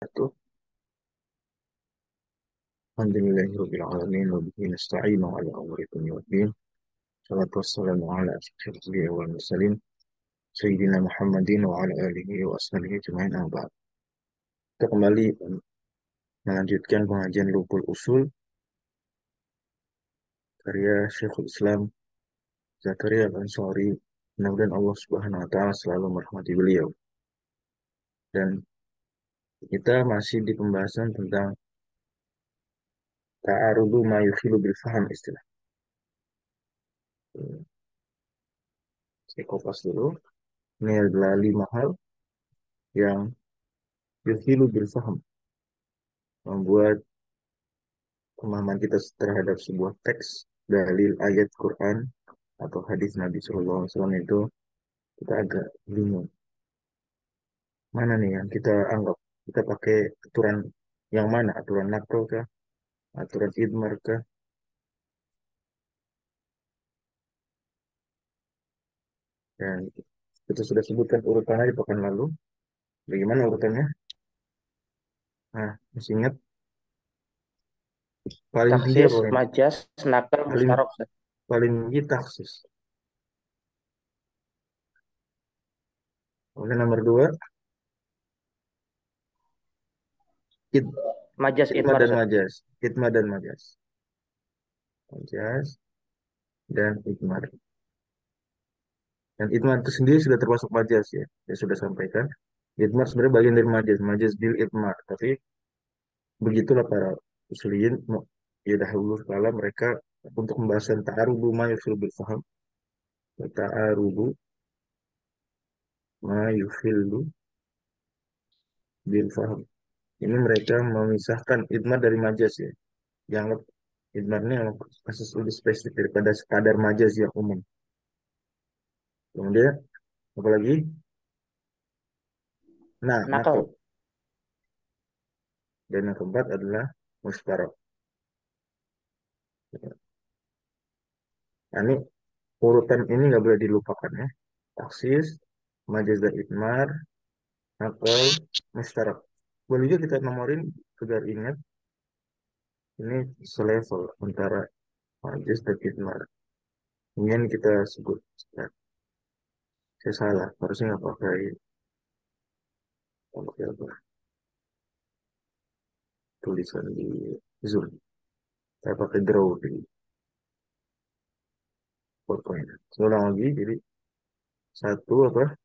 Itu Alhamdulillahirabbil alamin wa bihi nasta'inu ala umuri dunya waddin. Salatu wassalamu ala asyrofil anbiya'i wal mursalin sayyidina Muhammadin wa ala alihi wa ashabihi ajma'in amma ba'd. Kita kembali melanjutkan pengajian Lubul Usul karya Syekhul Islam Zakaria Al-Ansari. Mudah-mudahan Allah Subhanahu wa taala selalu merahmati beliau. Dan kita masih di pembahasan tentang ta'arudu ma yukhilu bil faham istilah. Saya kopas dulu. Ini adalah 5 hal yang yukhilu bil faham, membuat pemahaman kita terhadap sebuah teks, dalil ayat Quran atau hadis Nabi Shallallahu Alaihi Wasallam itu kita agak bingung. Mana nih yang kita anggap? Kita pakai aturan yang mana? Aturan nakal kah? Aturan idmar kah? Dan kita sudah sebutkan urutannya di pekan lalu. Bagaimana urutannya? Nah, masih ingat? Paling tinggi Taksis, apa ini? majas, nakal, Paling mustarok. paling tinggi taksis. Kemudian nomor 2, id, Majas idmar idmar, dan Ustaz. majas. Idmar dan majas. Majas dan idmar. Dan Idmar itu sendiri sudah termasuk majas ya. Saya sudah sampaikan. Idmar sebenarnya bagian dari majas. Majas bil idmar. Tapi begitulah para usuliyin. Ya dahulu kala mereka untuk pembahasan ta'arudu ma yufil bil faham. Ta'arudu ma yufil bil faham. Ini mereka memisahkan idmar dari majas ya. Yang idmar ini yang kasus lebih spesifik daripada sekadar majas yang umum. Kemudian apalagi? Nah, nakal. Nakal. Dan yang keempat adalah mustarak. Nah, ini urutan ini nggak boleh dilupakan ya. Taksis, majaz dan idmar, nakal, mustarak. Boleh juga kita nomorin agar ingat ini selevel antara majaz dan idmar. Kemudian kita sebut. Nah, saya salah, harusnya nggak pakai apa, tulisan di Zoom. Saya pakai draw di PowerPoint. Saya ulang lagi, jadi satu apa?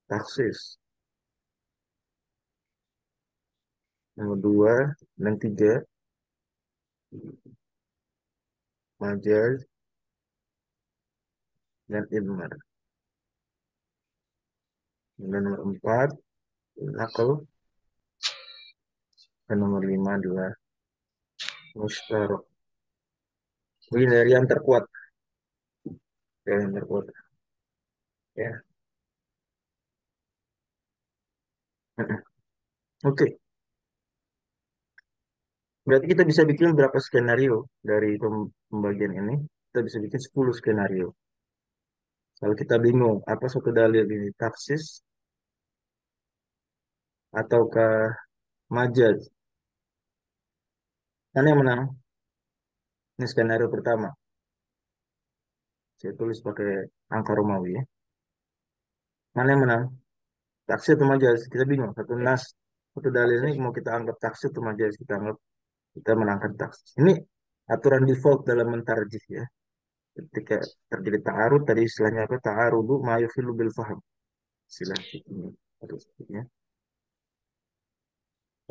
Taksis. Nomor dua dan tiga, majaz dan idmar. Dan nomor empat, nakal. Dan nomor lima adalah mustarak. Ini dari yang terkuat. Yang terkuat. Ya. Oke. Berarti kita bisa bikin berapa skenario dari pembagian ini? Kita bisa bikin 10 skenario. Kalau kita bingung, apa satu dalil ini taksis ataukah majaz? Mana yang menang? Ini skenario pertama. Saya tulis pakai angka Romawi ya. Mana yang menang? Taksis atau majaz? Kita bingung. Satu dalil ini Taksis. mau kita anggap taksis atau majaz? Kita menangkan taksis. Ini aturan default dalam mentarjih ya. Ketika terjadi ta'arud, tadi istilahnya apa? Ta'arudu ma yufilu bil faham. Istilah ini atau sebutnya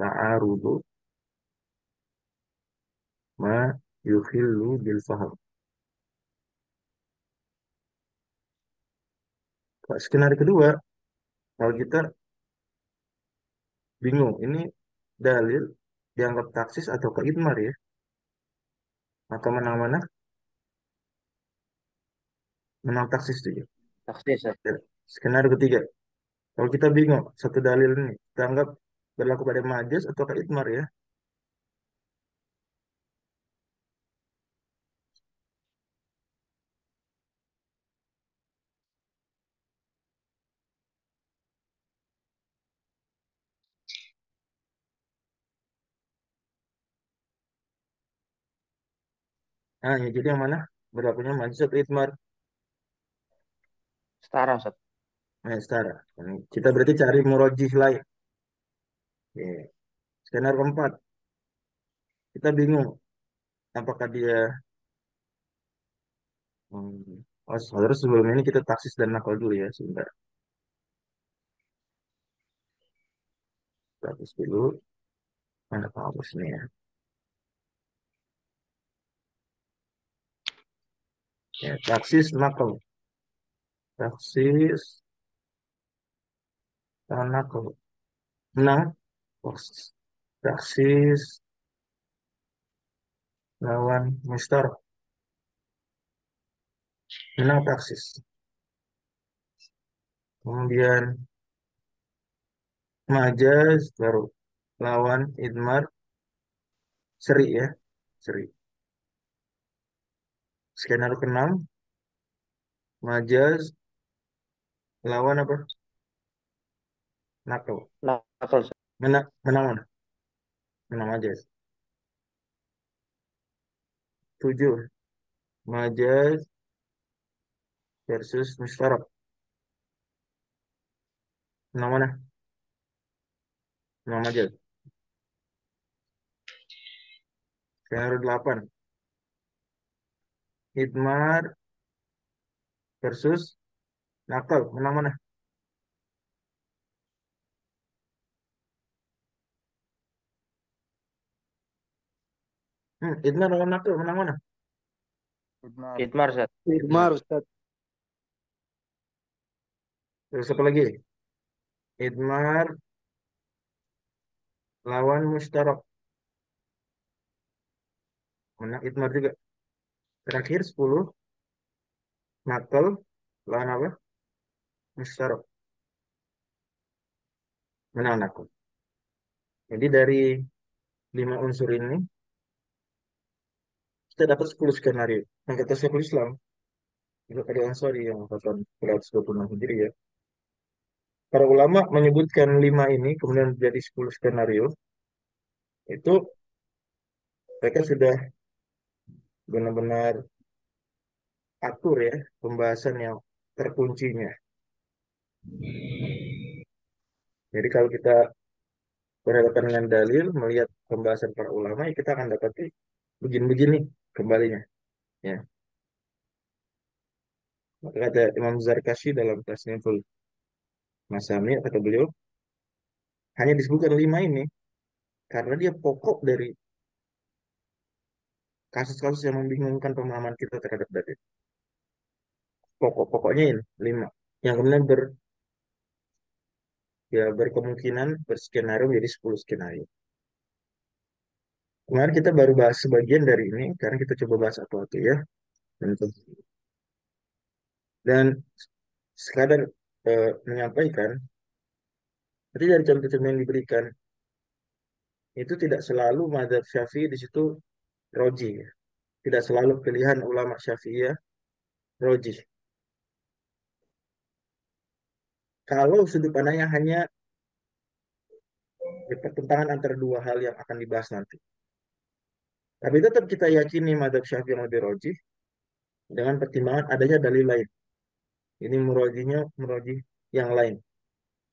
ta'arudu ma yufilu bil faham. Skenario kedua, kalau kita bingung, ini dalil dianggap taksis atau keidmar ya, maka menang mana? Menang taksis itu ya. Taksis, Ustaz. Ya. Skenario ketiga, kalau kita bingung, satu dalil ini kita anggap berlaku pada majas atau keidmar ya. Nah, ya, jadi yang mana? Berlakunya majaz atau idmar? Setara Ustaz. Nah, setara. Nah, kita berarti cari murojih lain. Oke. Skenario keempat, kita bingung apakah dia oh, saudara sebelum ini kita taksis dan nakal dulu ya sebentar. Taksis dulu. Mana kamus nih ya? Ya, taksis nakal. Taksis dan nakal. Menang. Taksis. Taksis lawan Mister. Menang taksis. Kemudian Majaz baru lawan Idmar. Seri ya. Seri. Skenario keenam. Majaz lawan apa? Nakal. Nakal Ustaz. Menang, menang mana? Menang Majaz. 7. Majaz versus Mustarab. Menang mana? Menang Majaz. Skenario 8. Idmar versus Nakal. Menang mana? Idmar lawan Nakal. Menang mana? Idmar. Idmar Ustaz. Nah, Idmar Ustaz. terus apa lagi? Idmar lawan Mustarab. Menang Idmar juga. Terakhir 10. Nakal lawan apa? Mustarab. Menang Nakal. Jadi dari 5 unsur ini kita dapat 10 skenario. Yang kata Syekhul Islam, juga tadi Ansori yang kata 126 Hijri ya. Para ulama menyebutkan 5 ini kemudian menjadi 10 skenario. Itu mereka sudah benar-benar atur ya pembahasan yang terkuncinya. Jadi kalau kita berhadapan dengan dalil, melihat pembahasan para ulama, ya kita akan dapati begini-begini kembalinya. Ya. Maka kata Imam Zarkashi dalam Tasniful Masami, kata beliau, hanya disebutkan 5 ini karena dia pokok dari kasus-kasus yang membingungkan pemahaman kita terhadap dalil. Pokok-pokoknya ini 5. Yang kemudian ya, berkemungkinan berskenario menjadi 10 skenario. Kemarin kita baru bahas sebagian dari ini, karena kita coba bahas satu-satu ya. Dan sekadar menyampaikan, jadi dari contoh-contoh yang diberikan, itu tidak selalu mazhab Syafi'i di situ roji. Ya. Tidak selalu pilihan ulama Syafi'iyah roji. Kalau sudut pandangnya hanya di pertentangan antara dua hal yang akan dibahas nanti. Tapi tetap kita yakini mazhab Syafi'i yang lebih roji dengan pertimbangan adanya dalil lain. Ini murojihnya murojih yang lain.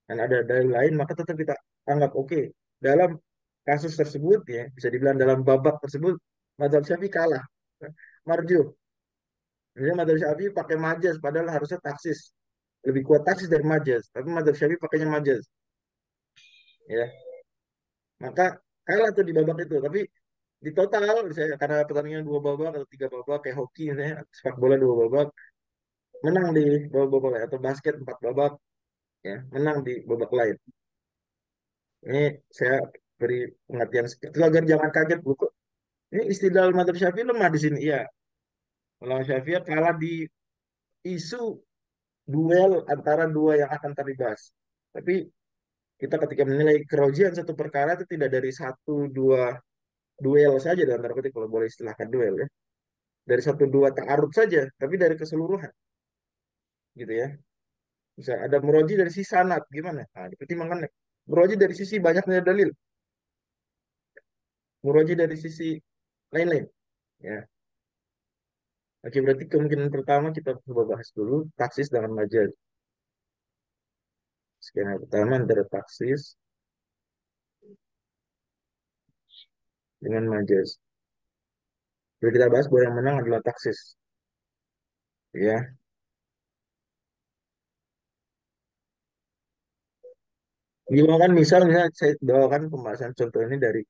Dan ada dalil lain, maka tetap kita anggap oke. Dalam kasus tersebut ya, bisa dibilang dalam babak tersebut, mazhab Syafi'i kalah. Marjuh. Misalnya mazhab Syafi'i pakai majaz, padahal harusnya taksis. Lebih kuat taksis dari majaz. Tapi mazhab Syafi'i pakainya majaz. Ya, maka kalah tuh di babak itu. Tapi di total, misalnya karena pertandingan dua babak atau tiga babak, kayak hoki misalnya, sepak bola dua babak, menang di babak lain. Atau basket empat babak, ya, menang di babak lain. Ini saya beri pengertian seperti itu agar jangan kaget buku. Ini istilah madzhab Syafi'i lemah di sini. Iya, ulama Syafi'i kalah di isu duel antara dua yang akan terlibat. Tapi kita ketika menilai kerojian satu perkara itu tidak dari satu dua duel saja dalam tanda kutip kalau boleh istilahkan duel ya. Dari satu dua ta'arud saja, tapi dari keseluruhan gitu ya. Bisa ada meroji dari sisi sanad gimana? Nah, dipertimbangkan meroji dari sisi banyaknya dalil, meroji dari sisi lain-lain ya. Oke, berarti kemungkinan pertama kita coba bahas dulu taksis dengan majaz. Skema pertama antara taksis dengan majaz. Jadi kita bahas bahwa yang menang adalah taksis. Ya, dibawakan misalnya saya bawakan pembahasan contoh ini dari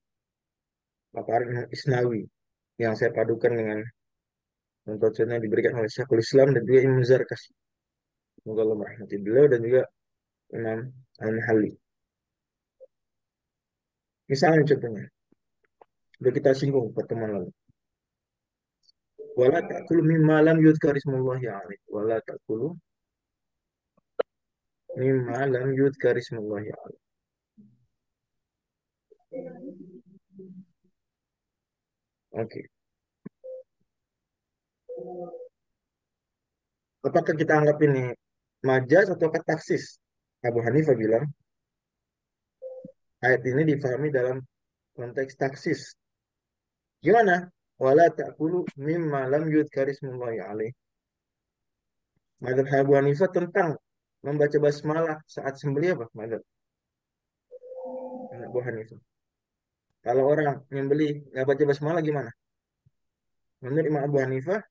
paparan Imam Isnawi yang saya padukan dengan contoh-contoh yang diberikan oleh Syekhul Islam dan juga Imam Zarkas. Semoga Allah merahmati beliau dan juga Imam Al-Mahalli. Misalnya contohnya, sudah kita singgung pertemuan lalu. Wala ta'kulu mimma lam yudhkar ismullahi alaih. Wala ta'kulu mimma lam yudhkar ismullahi alaih. Oke. Apakah kita anggap ini majaz atau taksis? Abu Hanifah bilang ayat ini difahami dalam konteks taksis. Gimana? Wala ta'kulu mimma lam yudhkar ismullahi alaih. Madzhab Abu Hanifah tentang membaca basmalah saat sembelih apa? Madzhab Abu Hanifah. Kalau orang nyembelih nggak baca basmalah gimana? Menurut Imam Abu Hanifah,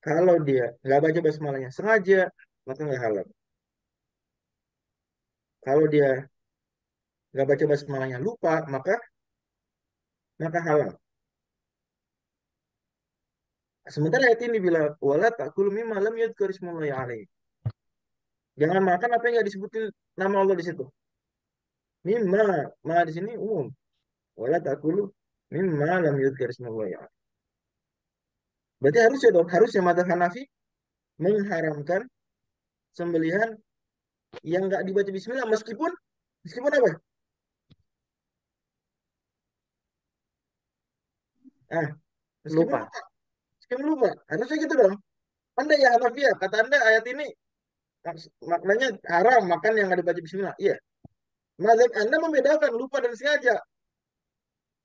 kalau dia nggak baca basmalahnya sengaja, maka nggak halal. Kalau dia nggak baca basmalahnya lupa, maka halal. Sementara ayat ini bilang wala ta'kulu mimma lam yadhkur ismullahi alaih. Jangan makan apa yang nggak disebutin nama Allah di situ. Mimma, ma di sini umum. Wala ta'kulu mimma lam yadhkur ismullahi alaih. Berarti harusnya dong, harusnya madzhab Hanafi mengharamkan sembelihan yang nggak dibaca bismillah meskipun meskipun apa? Ah, meskipun Lupa. lupa, meskipun lupa. Harusnya gitu dong. Anda ya Hanafi ya, kata Anda ayat ini maknanya haram makan yang nggak dibaca bismillah. Iya. Mazhab Anda membedakan lupa dan sengaja.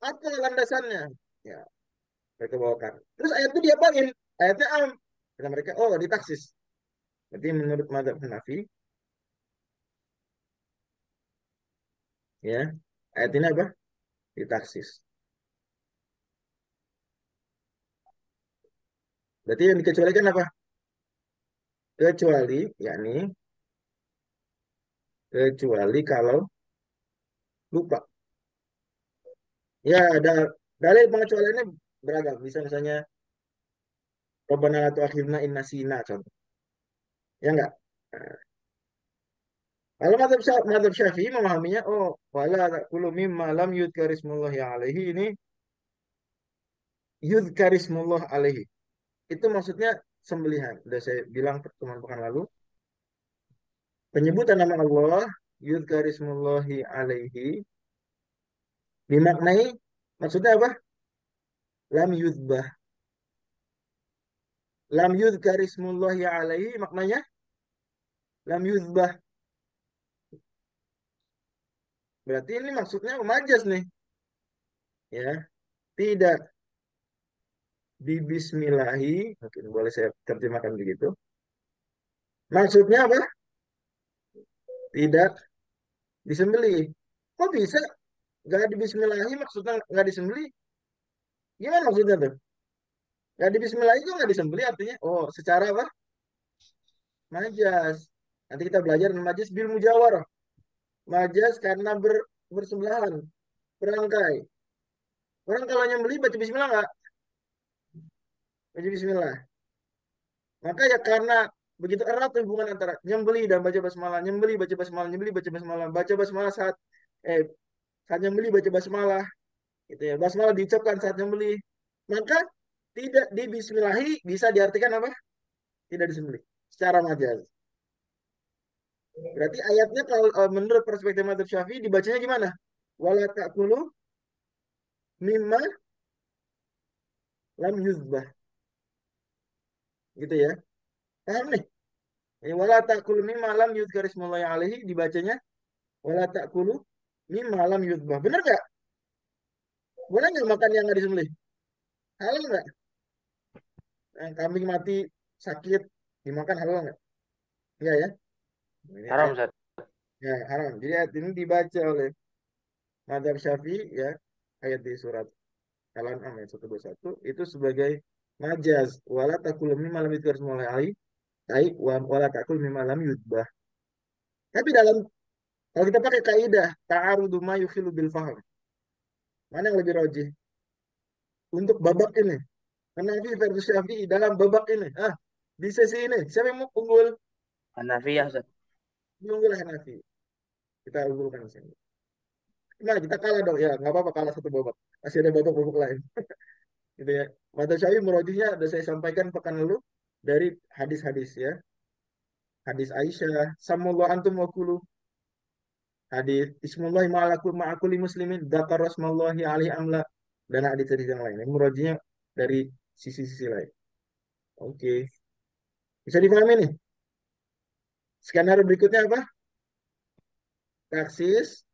Apa landasannya? Ya, mereka bawakan. Terus ayat itu diapain? Ayatnya am. Kata mereka, oh ditaksis. Berarti menurut mazhab Hanafi, ya, ayat ini apa? Ditaksis. Berarti yang dikecualikan apa? Kecuali, yakni kecuali kalau lupa. Ya, ada dalil pengecualiannya beragam. Bisa misalnya Rabbana atau akhirna inna sina contoh. Ya enggak? Nah, kalau mazhab Syafi'i memahaminya, oh, wala taqulu mimma lam yudhkar ismullahi alaihi ini yudhkar ismullah alaihi. Itu maksudnya sembelihan. Sudah saya bilang pertemuan pekan lalu, penyebutan nama Allah yudhkar ismullahi alaihi dimaknai maksudnya apa? Lam yudbah. Lam yudhkar ismullahi alaihi maknanya lam yudbah. Berarti ini maksudnya majas nih, ya. Tidak dibismillahi, mungkin boleh saya terjemahkan begitu. Maksudnya apa? Tidak disembelih. Kok bisa? Gak dibismillahi maksudnya nggak disembelih? Gimana maksudnya tuh? Gak dibismillahi itu nggak disembelih artinya? Oh, secara apa? Majas. Nanti kita belajar majas bil mujawarah. Majas karena bersebelahan, berangkai. Orang kalau nyembelih baca bismillah nggak? Baca bismillah. Maka ya karena begitu erat hubungan antara nyembeli dan baca basmalah, nyembeli baca basmalah, nyembeli baca basmalah saat eh saat nyembeli baca basmalah, gitu ya. Basmalah diucapkan saat nyembeli. Maka tidak dibismillahi bisa diartikan apa? Tidak disembeli secara majaz. Berarti ayatnya kalau menurut perspektif Madzhab Syafi'i dibacanya gimana? Wala ta'kulu mimma lam yuzbah. Gitu ya. Paham nih? Wala ta'kulu mimma lam yuzkar ismullahi alaihi dibacanya wala ta'kulu mimma lam yuzbah. Benar nggak? Boleh nggak makan yang nggak disembelih? Halal nggak? Kambing mati sakit dimakan halal nggak? Enggak ya? Ini Haram, ayat, Ustaz. ya haram. Jadi ayat ini dibaca oleh Madzhab Syafi'i ya, ayat di surat Al-An'am ayat 121 itu sebagai majaz wala takul mimma lam yudhkar ismullahi alaihi ai wala takul mimma lam yudbah. Tapi dalam kalau kita pakai kaidah ta'arudu ma yukhilu bil faham, mana yang lebih rajih untuk babak ini? Hanafi versus Syafi'i dalam babak ini. Di sesi ini siapa yang mau unggul? Hanafiyah, Ustaz. Unggul Hanafi. Kita unggulkan di sini. Gimana kita kalah dong? Ya, nggak apa-apa kalah satu babak. Masih ada babak-babak lain. Gitu ya. Mata Syafi'i merojihnya ada saya sampaikan pekan lalu dari hadis-hadis ya. Hadis Aisyah, samullah antum wa kulu. Hadis Ismullahi ma'akuli muslimin, dzakar rasmallahi alaihi amla. Dan hadis-hadis yang lain. Yang merojihnya dari sisi-sisi lain. Oke. Bisa dipahami nih? Skenario berikutnya apa? Taksis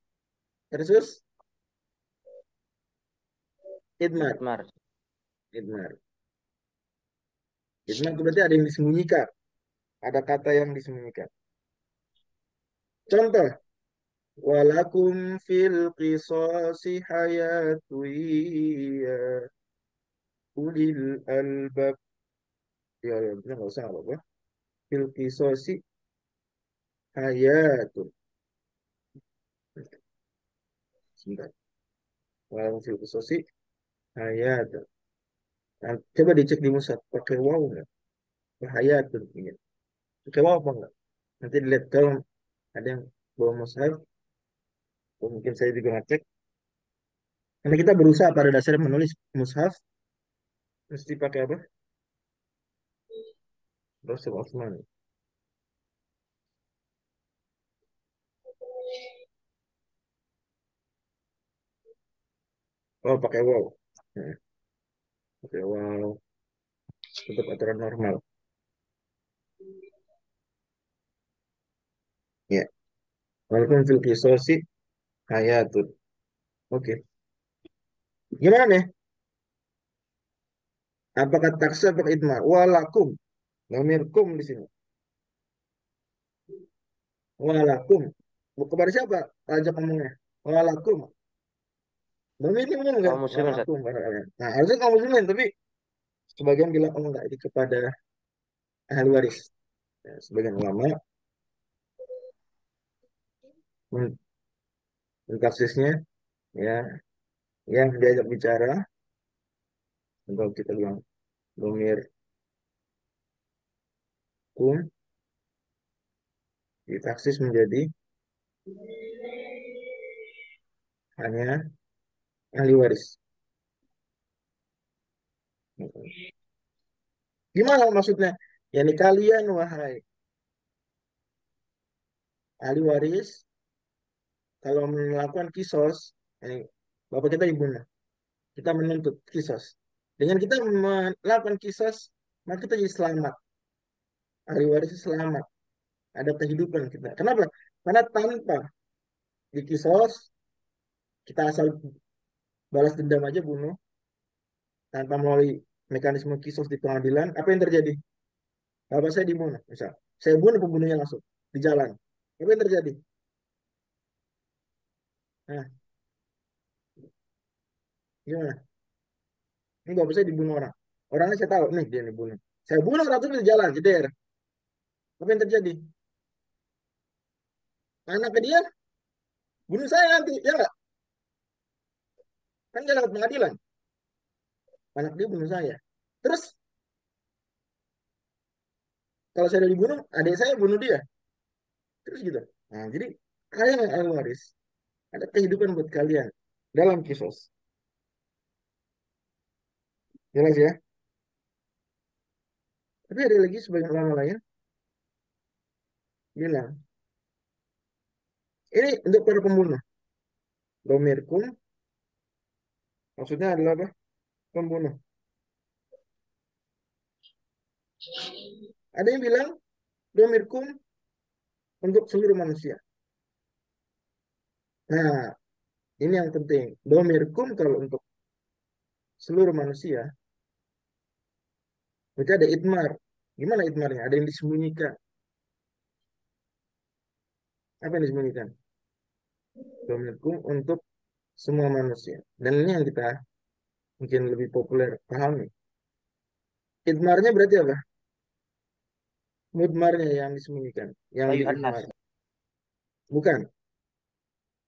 versus idmar. Idmar. Idmar. Idmar itu berarti ada yang disembunyikan. Ada kata yang disembunyikan. Contoh, walakum fil qisasi hayatu ya ulil albab. Ya, benar nggak usah apa-apa. Fil qisasi hayatun. Sebentar. Walakum fil qisasi hayatun. Nah, coba dicek di musab. Pakai waw nggak? Hayatun. Iya. Pakai waw apa nggak? Nanti dilihat kalau ada yang bawa mushaf, atau mungkin saya juga ngecek. Karena kita berusaha pada dasarnya menulis mushaf, mesti pakai apa? Rasul Osman. Oh, pakai wow. Nah, pakai wow. Tetap aturan normal. Ya. Walaupun fil kisosi hayatun. Oke. Gimana nih? Apakah taksa apakah idmar? Walakum. Lamirkum di sini. Walakum. Kepada siapa? Ajak ngomongnya. Walakum. Domir umum kan? Kaum muslimin, Ustaz. Walakum. Nah, harusnya kaum muslimin. Tapi sebagian bilang, oh enggak. Ini kepada ahli waris. Ya, sebagian ulama men- mentaksisnya ya yang diajak bicara kalau kita bilang domir kum ditaksis menjadi hanya ahli waris. Gimana maksudnya? Yani kalian wahai ahli waris kalau melakukan kisos, yani bapak kita dibunuh, kita menuntut kisos. Dengan kita melakukan kisos, maka kita jadi selamat. Ahli waris selamat, ada kehidupan kita. Kenapa? Karena tanpa dikisos, kita asal balas dendam aja bunuh, tanpa melalui mekanisme kisos di pengadilan, apa yang terjadi? Bapak saya dibunuh, misal. Saya bunuh pembunuhnya langsung di jalan. Apa yang terjadi? Nah, gimana? Ini bapak saya dibunuh orang. Orangnya saya tahu, nih dia dibunuh. Saya bunuh orang itu di jalan, jeder. Apa yang terjadi? Anak ke dia, bunuh saya nanti, ya nggak? Kan dia lewat pengadilan. Anak dia bunuh saya. Terus, kalau saya udah dibunuh, adik saya bunuh dia. Terus gitu. Nah, jadi kalian yang ahli waris, ada kehidupan buat kalian dalam kisos. Jelas ya? Tapi ada lagi sebagian ulama lain bilang, ini untuk para pembunuh. Domirkum, maksudnya adalah apa? Pembunuh. Ada yang bilang, domirkum untuk seluruh manusia. Nah, ini yang penting. Domirkum kalau untuk seluruh manusia, Berarti ada idmar. Gimana idmarnya? Ada yang disembunyikan. Apa yang disembunyikan? Domirkum untuk semua manusia. Dan ini yang kita mungkin lebih populer pahami. Idmarnya berarti apa? Mudmarnya yang disembunyikan. Yang di Ayuhan nas. idmar. Bukan.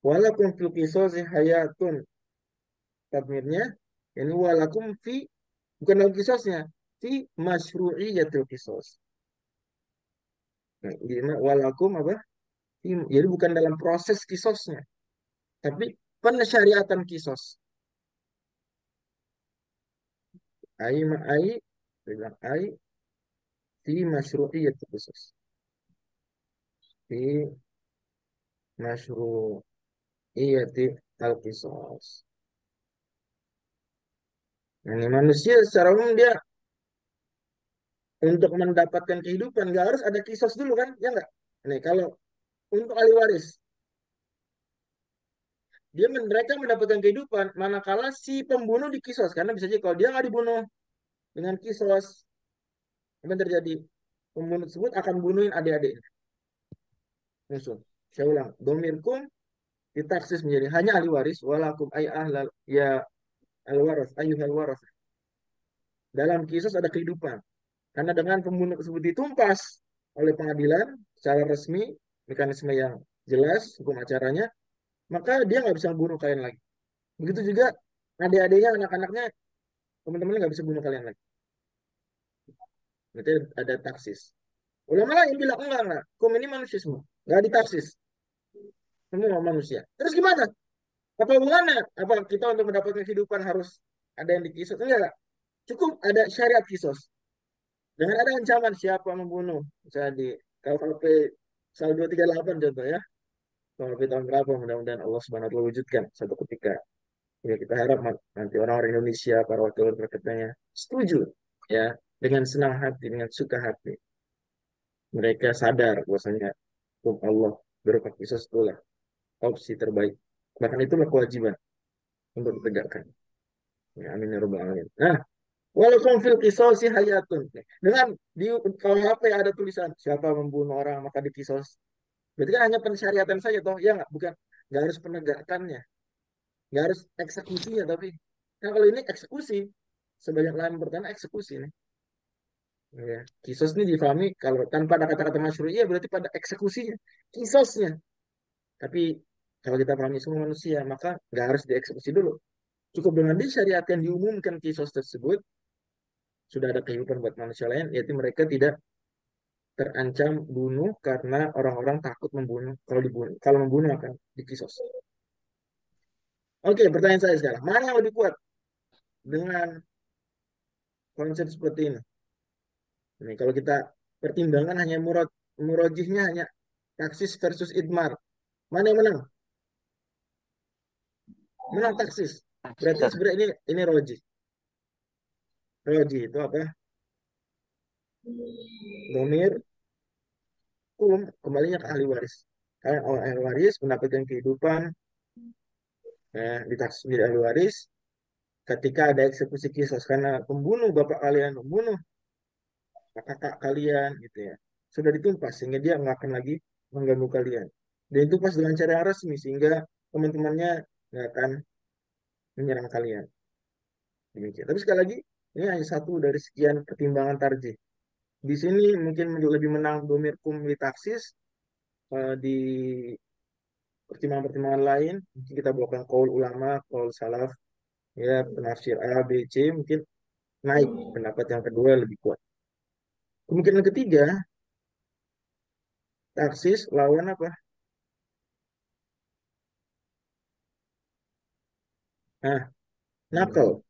Walakum fil qisasi hayatun. Takmirnya. Ini walakum fi. Bukan dalam kisosnya. Fi masyru'iyatil kisos. Nah, walakum apa? Jadi bukan dalam proses kisosnya. Tapi pensyariatan kisos. Ai ma ai. Bilang ai. Fi masyru'iyatil kisos. Fi masyru'iyati al-kisos. Nah, ini manusia secara umum dia untuk mendapatkan kehidupan nggak harus ada kisos dulu kan? Ya nggak? Nih kalau untuk ahli waris, mereka mendapatkan kehidupan manakala si pembunuh dikisos karena bisa jadi kalau dia nggak dibunuh dengan kisos, apa yang terjadi? Pembunuh tersebut akan bunuhin adik-adiknya musuh. Saya ulang, domirkum ditaksis menjadi hanya ahli waris, walakum ay ahlal ya al waras ayuhal waras. Dalam kisos ada kehidupan. Karena dengan pembunuh tersebut ditumpas oleh pengadilan secara resmi, mekanisme yang jelas, hukum acaranya, maka dia nggak bisa bunuh kalian lagi. Begitu juga adik-adiknya, anak-anaknya, teman-temannya nggak bisa bunuh kalian lagi. Berarti ada taksis. Ulama lain bilang enggak. Hukum ini manusia semua. Nggak ditaksis. Semua manusia. Terus gimana? Apa hubungannya? Apa kita untuk mendapatkan kehidupan harus ada yang dikisos? Enggak. Cukup ada syariat kisos. Dengan ada ancaman siapa membunuh. Misalnya di KUHP pasal 238 contoh ya. KUHP tahun berapa mudah-mudahan Allah Subhanahu wa taala wujudkan satu ketika. Ya kita harap nanti orang-orang Indonesia, para wakil rakyatnya setuju ya dengan senang hati, dengan suka hati. Mereka sadar bahwasanya hukum Allah berupa kisos itulah opsi terbaik. Bahkan itulah kewajiban untuk ditegakkan. Ya, amin ya rabbal alamin. Nah, walaupun fil qisasi hayatun. Dengan di KUHP ada tulisan siapa membunuh orang maka dikisos. Berarti kan hanya pensyariatan saja toh, ya nggak harus penegakannya, nggak harus eksekusinya tapi. Nah kalau ini eksekusi, sebanyak lain pertama eksekusi nih. Ya. Kisos ini difahami kalau tanpa ada kata-kata masyru, iya berarti pada eksekusinya, kisosnya. Tapi kalau kita pahami semua manusia, maka nggak harus dieksekusi dulu. Cukup dengan disyariatkan diumumkan kisos tersebut, sudah ada kehidupan buat manusia lain, yaitu mereka tidak terancam bunuh karena orang-orang takut membunuh. Kalau membunuh akan dikisos. Oke, pertanyaan saya sekarang, mana yang lebih kuat dengan konsep seperti ini? Ini kalau kita pertimbangkan hanya murojihnya hanya taksis versus idmar. Mana yang menang? Menang taksis. Berarti Ustaz. sebenarnya ini roji. Roji itu apa? Domir kembalinya ke ahli waris. Kalian ahli waris mendapatkan kehidupan ditaksis menjadi ahli waris ketika ada eksekusi kisos karena pembunuh bapak kalian membunuh kakak kalian gitu ya sudah ditumpas sehingga dia nggak akan lagi mengganggu kalian dan itu pas dengan cara yang resmi sehingga teman-temannya nggak akan menyerang kalian demikian tapi sekali lagi ini hanya satu dari sekian pertimbangan tarjih di sini mungkin lebih menang domir kum li taksis di pertimbangan-pertimbangan lain mungkin kita bawakan kaul ulama kaul salaf ya penafsir A B C mungkin naik pendapat yang kedua lebih kuat kemungkinan ketiga taksis lawan apa nah nakal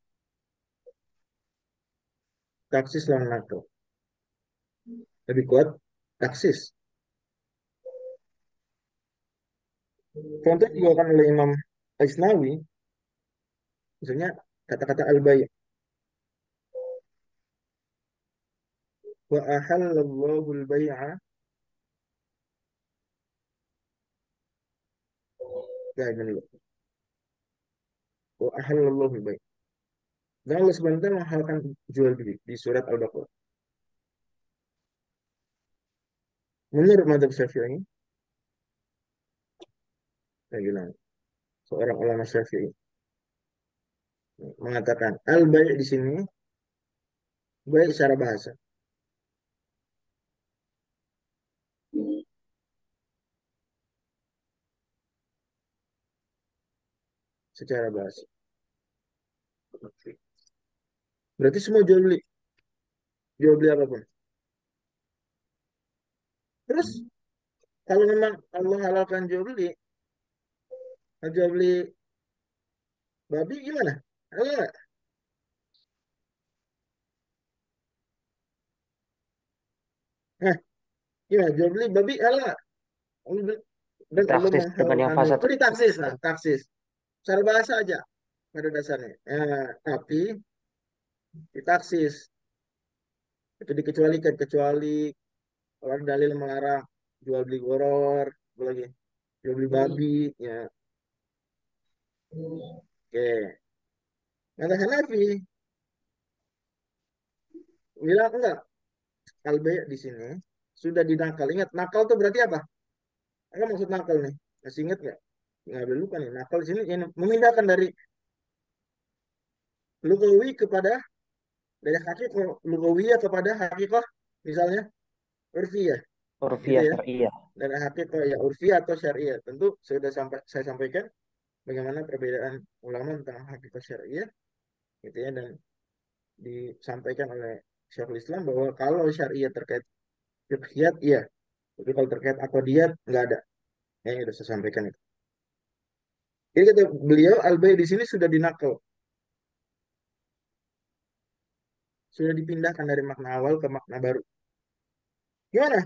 taksis lawan nakal lebih kuat taksis. Contoh dibawakan oleh Imam Aisnawi, misalnya kata-kata al-bay' wa ahallallahu al-bay'a ya ini dulu. Wa ahallallahu al-bay'. Dan Allah Subhanahu wa taala menghalalkan jual beli di surat Al-Baqarah. Menurut madzhab Syafi'i, saya bilang, seorang ulama Syafi'i mengatakan al-bai' di sini baik secara bahasa. Secara bahasa. Berarti semua jual beli apapun. Terus kalau memang Allah halalkan jual beli babi gimana? Halal nggak? Nah, gimana? Jual beli babi halal nggak? Dan Allah Ditaksis dengan yang menghalalkan fasad. itu ditaksis lah, taksis. Secara bahasa aja pada dasarnya. Tapi ditaksis itu dikecualikan kecuali kalau ada dalil melarang jual beli goror, apa lagi jual beli babi, ya. Oke. Mata Hanafi bilang enggak, al-bai' di sini sudah dinakal. Ingat, nakal itu berarti apa? Apa maksud nakal nih? Masih ingat nggak? Nggak boleh lupa nih. Nakal di sini yang memindahkan dari lugawi kepada dari hakikoh lugawiyah kepada hakikoh, misalnya urfiyah, gitu Urfiah ya. syariah. Dari hakikoh ya urfiyah atau syariah. Tentu saya sampaikan bagaimana perbedaan ulama tentang hakikoh syariah, gitu ya, dan disampaikan oleh Syekhul Islam bahwa kalau syariah terkait fiqhiyat, iya. Tapi kalau terkait akwadiyat, nggak ada. Yang sudah saya sampaikan itu. Jadi kata beliau, al-bai' di sini sudah dinakal. Sudah dipindahkan dari makna awal ke makna baru. Gimana?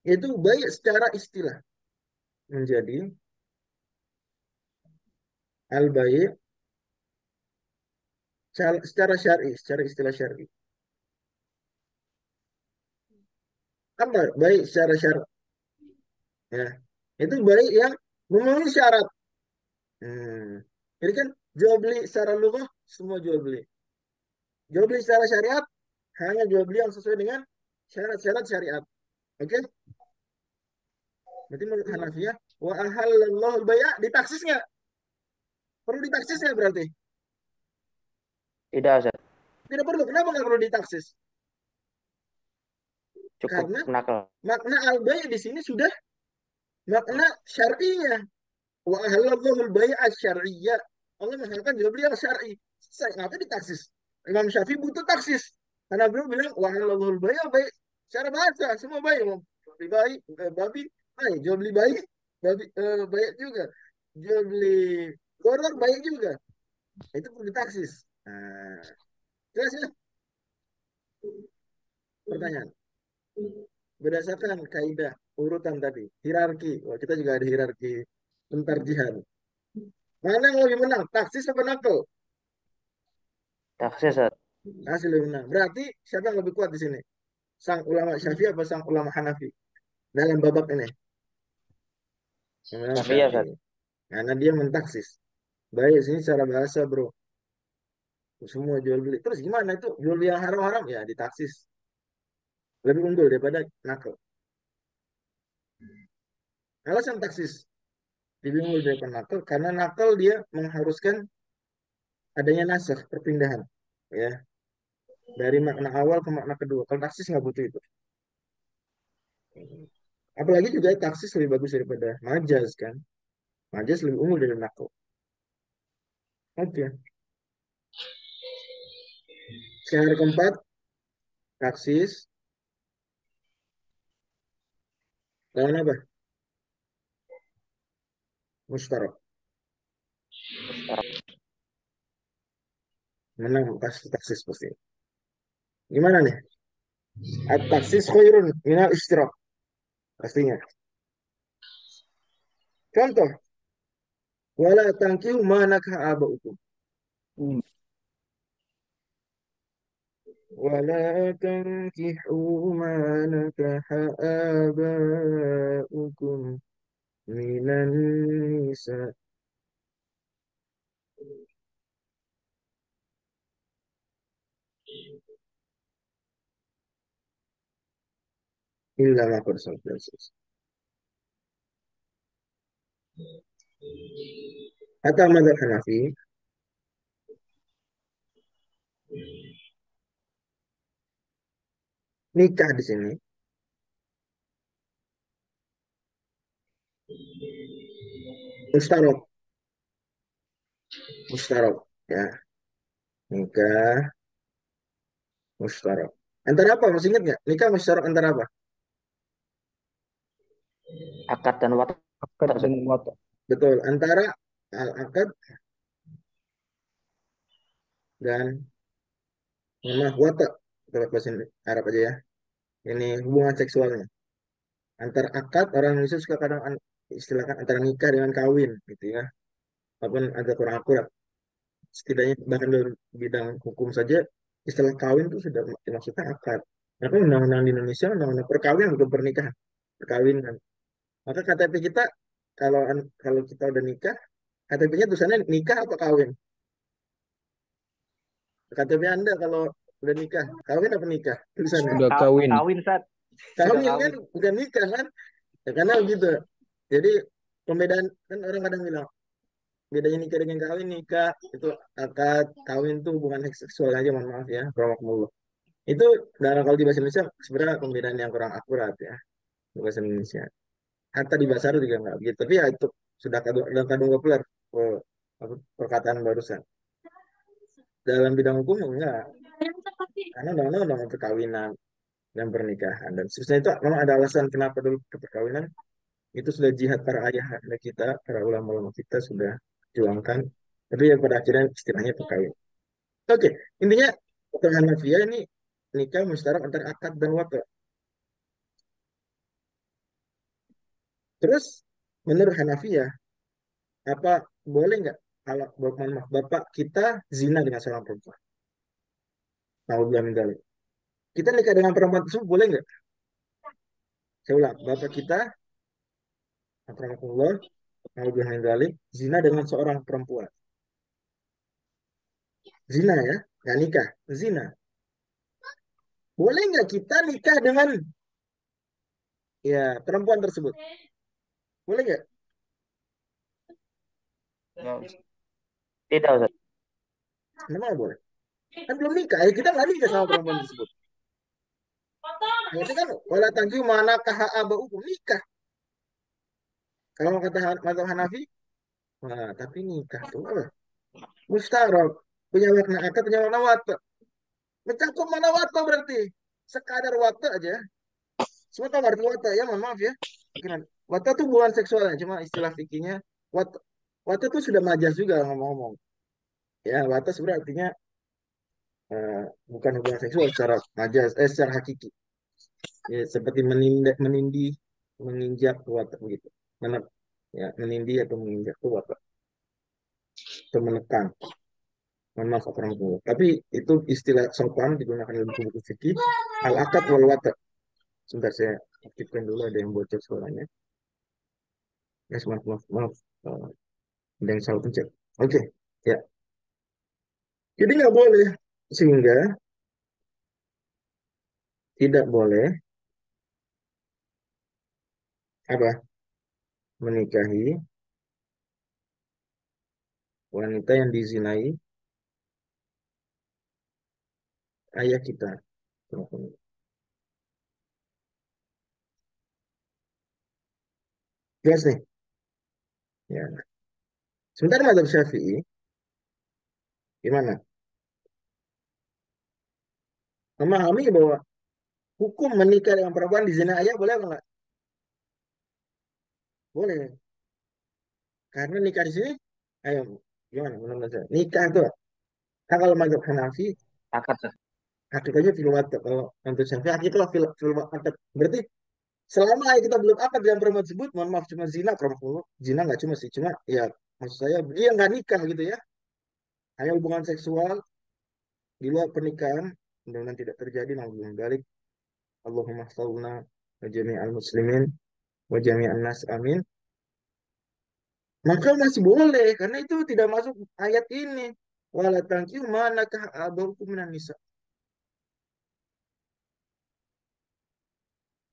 Yaitu bai' secara istilah. Menjadi al-bai' secara syar'i, secara istilah syar'i. Apa bai' secara syar'i? Ya. Itu bai' yang memenuhi syarat. Hmm. Jadi kan jual beli secara lughah semua jual beli. Jual beli secara syariat hanya jual beli yang sesuai dengan syarat-syarat syariat. Oke? Berarti menurut Hanafiyah, wa ahallallahu al-bai' ditaksis nggak? Perlu ditaksis nggak berarti? Tidak, Ustaz. Tidak perlu. Kenapa nggak perlu ditaksis? Cukup Karena nakal. makna al-bai' di sini sudah makna syar'inya. Wa ahallallahu al-bai' syar'iyya. Allah menghalalkan jual beli yang syar'i. Saya ngapain ditaksis? Imam Syafi'i butuh taksis. Karena beliau bilang wa ahallallahu al-bai' baik secara bahasa semua baik. Mau jual beli bayi, babi, baik. Jual beli bayi, babi, baik juga. Jual beli goror baik juga. Itu perlu ditaksis. Nah, jelas ya pertanyaan. Berdasarkan kaidah urutan tadi, hierarki. Wah, kita juga ada hierarki pentarjihan. Mana yang lebih menang? Taksis apa nakal? Taksis, Ustaz. Hasil lebih menang. Berarti siapa yang lebih kuat di sini? Sang ulama Syafi'i apa sang ulama Hanafi? Dalam babak ini. Yang menang Syafi'iyah, Ustaz. Syafi'i. Karena dia mentaksis. Baik, sini secara bahasa bro. Semua jual beli. Terus gimana itu? Jual beli yang haram-haram? Ya ditaksis. Lebih unggul daripada nakal. Alasan taksis lebih unggul daripada nakal. Karena nakal dia mengharuskan adanya nasakh, perpindahan. Ya, dari makna awal ke makna kedua. Kalau taksis nggak butuh itu. Apalagi juga taksis lebih bagus daripada majaz kan. Majaz lebih unggul dari nakal. Oke. Sekarang keempat, taksis. Lawan apa? Mustarak. Mustarak. Menang pasti taksis pasti. Gimana nih? At-taksis khairun minal istirak. Pastinya. Contoh. Wala tankihu ma nakah abaukum. Wala tankihu ma nakah abaukum minan nisa. illa ma qad salaf. Kata mazhab Hanafi, nikah di sini mustarok, mustarok ya, nikah mustarok. Antara apa? Masih ingat nggak? Nikah mustarok antara apa? Akad dan watak. Akad dan watak. Betul, antara al-akad dan mohon maaf watak. Kalau bahasa Arab aja ya. Ini hubungan seksualnya. Antara akad, orang Indonesia suka kadang istilahkan antara nikah dengan kawin gitu ya. Walaupun agak kurang akurat. Setidaknya bahkan dalam bidang hukum saja istilah kawin itu sudah dimaksudkan akad. Maka undang-undang di Indonesia undang-undang perkawinan bukan pernikahan, perkawinan. Maka KTP kita kalau kita udah nikah, KTP-nya tulisannya nikah atau kawin. KTP Anda kalau udah nikah, kawin apa nikah tulisannya? Sudah kawin. Kawin saat sudah Kawin kan kawin. bukan nikah kan? Ya, karena begitu. Jadi pembedaan kan orang kadang bilang bedanya nikah dengan kawin, nikah itu akad, kawin itu hubungan seksual aja, mohon maaf ya, mulu. Itu dalam kalau di bahasa Indonesia sebenarnya pembedaan yang kurang akurat ya di bahasa Indonesia. Hatta di bahasa Arab juga nggak begitu. Tapi ya itu sudah kadung populer perkataan barusan. Dalam bidang hukum enggak, karena undang-undang perkawinan dan pernikahan dan seterusnya itu memang ada alasan kenapa dulu ke perkawinan itu sudah jihad para ayah kita, para ulama-ulama kita sudah juangkan. Tapi ya pada akhirnya istilahnya perkawinan. Oke, intinya untuk Hanafiyah ini nikah musyarak antara akad dan wata. Terus menurut Hanafiyah apa boleh nggak kalau maaf, bapak kita zina dengan seorang perempuan? Naudzubillah min dzalik. Kita nikah dengan perempuan tersebut boleh nggak? Saya ulang, bapak kita, akramakumullah, naudzubillah min dzalik, zina dengan seorang perempuan. Zina ya, nggak nikah, zina. Boleh nggak kita nikah dengan ya perempuan tersebut? Boleh nggak? Ya, Tidak, Ustaz. Memang boleh. Kan belum nikah, ya kita nggak nikah sama perempuan tersebut. Berarti kan wala tankihu mana kaha abaukum nikah. Kalau kata mazhab Hanafi, wah tapi nikah tuh mustarab, punya makna akad, punya makna wata. Mencakup mana wata berarti sekadar wata aja. Semua tahu arti wata ya, mohon maaf ya. Mungkin wata tuh bukan seksualnya, cuma istilah fikihnya wata. Wata tuh sudah majas juga ngomong-ngomong. Ya, wata sebenarnya artinya eh, bukan hubungan seksual secara majas, secara hakiki. Ya, seperti menindih, menginjak watak begitu. Mana ya, menindih atau menginjak itu watak atau menekan. Mohon maaf orang tua. Tapi itu istilah sopan digunakan dalam buku-buku fikih. Al-akad wal watak. Sebentar saya aktifkan dulu ada yang bocor suaranya. Ya, maaf, maaf, maaf. Eh, ada yang salah pencet. Oke, ya. Jadi nggak boleh sehingga tidak boleh apa menikahi wanita yang dizinai ayah kita. Jelas nih. Ya. Sementara mazhab Syafi'i gimana? Memahami bahwa hukum menikah dengan perempuan dizinai ayah boleh apa enggak? Boleh. Karena nikah di sini, ayo gimana menurut saya? Nikah itu, kan kalau mazhab Hanafi, Akad, Ustaz. akad aja fil watak. Kalau untuk Syafi'i, akad itu fil watak. Berarti selama kita belum akad dengan perempuan tersebut, mohon maaf cuma zina, perempuan zina nggak cuma sih, cuma ya maksud saya dia nggak nikah gitu ya, hanya hubungan seksual di luar pernikahan, mudah-mudahan tidak terjadi. Naudzubillah min dzalik. Allahumma saluna wa jami'al muslimin wa jami'an nas amin. Maka masih boleh karena itu tidak masuk ayat ini. Wala tankihu manakah abaukum minan nisa.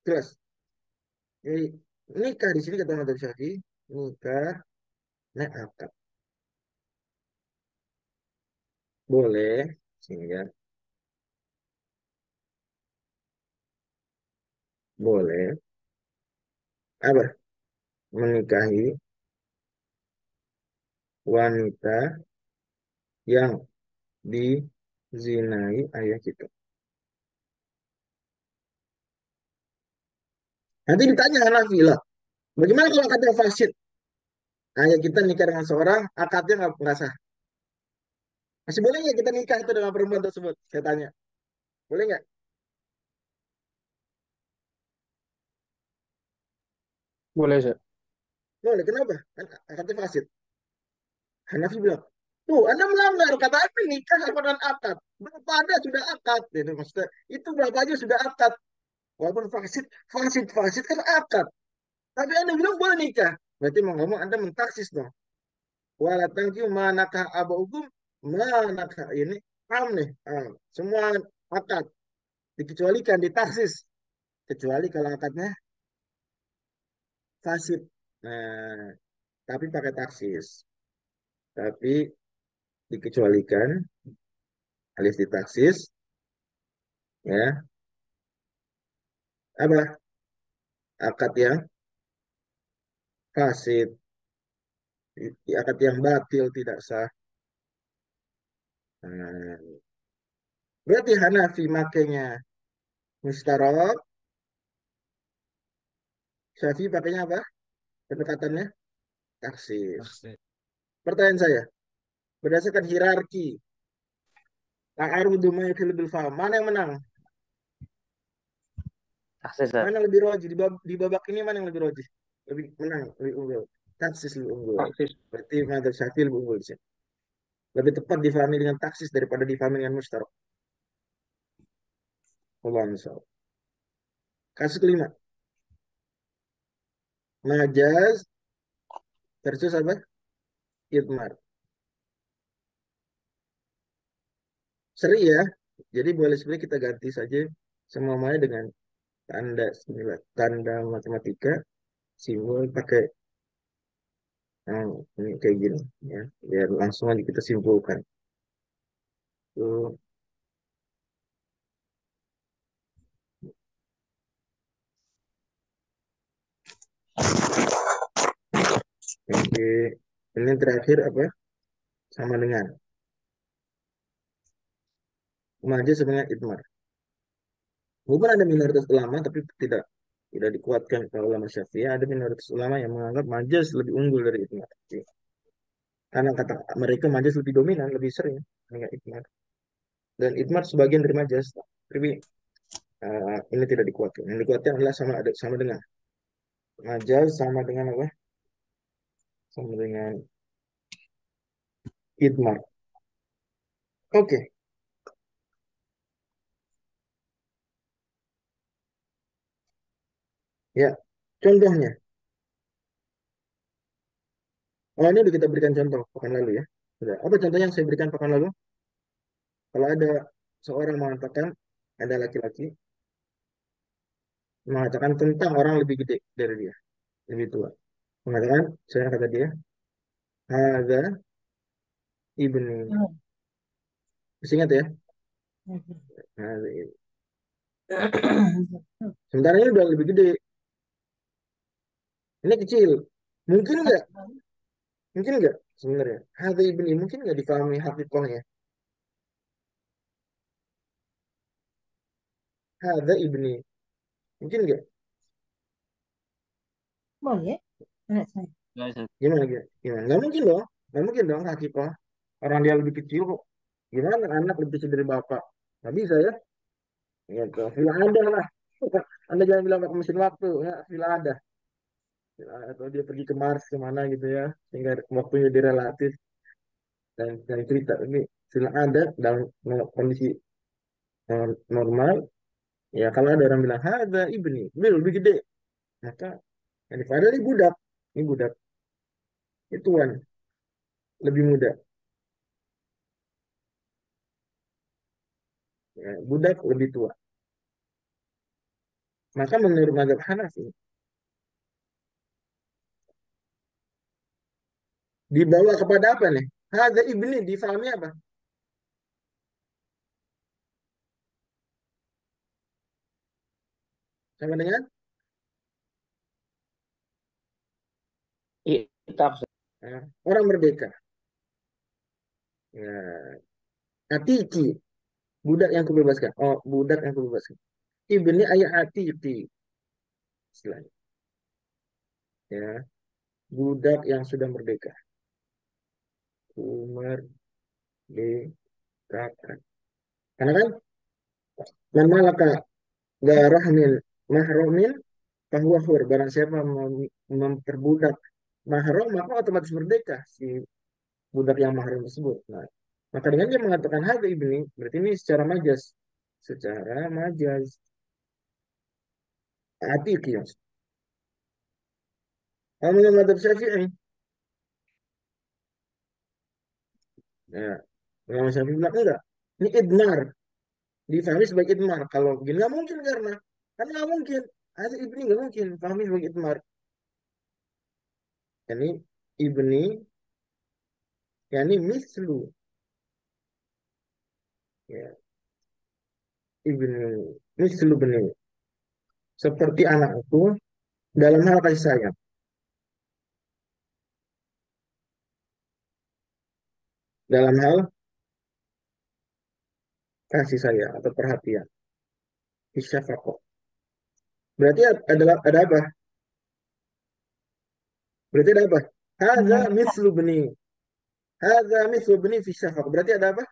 Jelas. Jadi, nikah di sini kata Madzhab Syafi'i, nikah naik akad. Boleh, sehingga boleh apa? Menikahi wanita yang dizinai ayah kita. Nanti ditanya Hanafi lah, bagaimana kalau akadnya fasid? Ayah kita nikah dengan seorang, akadnya nggak sah. Masih boleh nggak kita nikah itu dengan perempuan tersebut? Saya tanya. Boleh nggak? Boleh, Sir. Boleh. Kenapa? Kan akadnya fasid. Hanafi bilang, tuh Anda melanggar. Kata apa nikah sama dengan akad? Berapa ada sudah akad? Itu maksudnya, itu berapa aja sudah akad. Walaupun fasid, fasid kan akad. Tapi Anda bilang boleh nikah. Berarti mau ngomong Anda mentaksis dong. Wala tangkiu manakah abaukum, manakah ini am nih. Semua akad dikecualikan, ditaksis. Kecuali kalau akadnya fasid. Nah, tapi pakai taksis. Tapi dikecualikan alias ditaksis ya apa akad yang fasid, akad yang batil tidak sah. Nah, berarti Hanafi makainya mustarok, Syafi'i pakainya apa? Pendekatannya taksis. Pertanyaan saya, berdasarkan hierarki ta'arudu ma yakhillu bil fahm, mana yang menang? Taksis, Sir. Mana yang lebih roji di babak ini, mana yang lebih roji? Lebih menang, lebih unggul. Taksis lebih unggul. Taksis. Berarti madzhab Syafi'i lebih unggul di sini. Lebih tepat difahami dengan taksis daripada difahami dengan mustarok. Allah misal. Kasus kelima, majaz versus apa? Idmar. Seri ya. Jadi boleh sebenarnya kita ganti saja semuanya dengan tanda matematika, simbol pakai ini kayak gini ya. Biar langsung aja kita simpulkan. Tuh, oke. Ini terakhir apa? Sama dengan majaz sebenarnya idmar. Mungkin ada minoritas ulama tapi tidak dikuatkan kalau ulama Syafi'i, ada minoritas ulama yang menganggap majaz lebih unggul dari idmar. Karena kata mereka majaz lebih dominan, lebih sering dengan idmar. Dan idmar sebagian dari majaz. Tapi ini tidak dikuatkan. Yang dikuatkan adalah sama dengan majaz sama dengan apa? Sama dengan idmar. Oke, ya. Contohnya, oh ini udah kita berikan contoh pekan lalu ya. Sudah. Apa contohnya yang saya berikan pekan lalu? Kalau ada seorang mengatakan ada laki-laki mengatakan tentang orang lebih gede dari dia, lebih tua. Mengatakan, saya kata dia, ada ibni. Masih ingat ya? Hadza ibni. Sementara ini udah lebih gede. Ini kecil. Mungkin nggak? Mungkin nggak sebenarnya? Hadza ibni mungkin nggak difahami hakikatnya? Hadza ibni. Mungkin nggak? Boleh, anak saya. Gimana, gimana? Gimana? Nggak mungkin dong. Nggak mungkin dong hakikah. Orang dia lebih kecil kok. Gimana anak lebih kecil dari bapak? Nggak bisa ya? Gitu. Villa ada lah. Anda jangan bilang pakai mesin waktu. Ya, villa ada. Atau dia pergi ke Mars kemana gitu ya. Sehingga waktunya direlatif. Dan cerita. Ini villa ada dalam kondisi normal. Ya kalau ada orang bilang, ada ibni. Ini lebih gede. Maka, yang padahal ini budak. Ini budak. Itu tuan. Lebih muda. Ya, budak lebih tua. Maka menurut mazhab Hanafi, dibawa kepada apa nih? Hadza ibni, difahami apa? Sama dengan Itak, Ustaz. orang merdeka. Ya, atiki, budak yang kubebaskan. Oh, budak yang kubebaskan. Ibni ayat atiki, istilahnya. Ya, budak yang sudah merdeka. Merdekakan. Karena kan, man malaka garahmin mahromin bahwa hur. Barang siapa memperbudak mahram, maka otomatis merdeka si budak yang mahram tersebut. Nah, maka dengan dia mengatakan hadza ibni, berarti ini secara majas. Secara majas. Atiq ya. Kalau menurut madzhab Syafi'i, ya, Imam Syafi'i bilang enggak. Ini idmar, difahami sebagai idmar. Kalau begini nggak mungkin karena nggak mungkin. Hadza ibni nggak mungkin, pahami sebagai idmar. Yani ibni, yani mislu, ya, ibni, mislu bni. Seperti anakku dalam hal kasih sayang. Dalam hal kasih sayang atau perhatian. Isyafaqah. Berarti adalah ada apa? Berarti ada apa? Hadza mislu bni. Hadza mislu bni fi syafaqah. Berarti ada apa?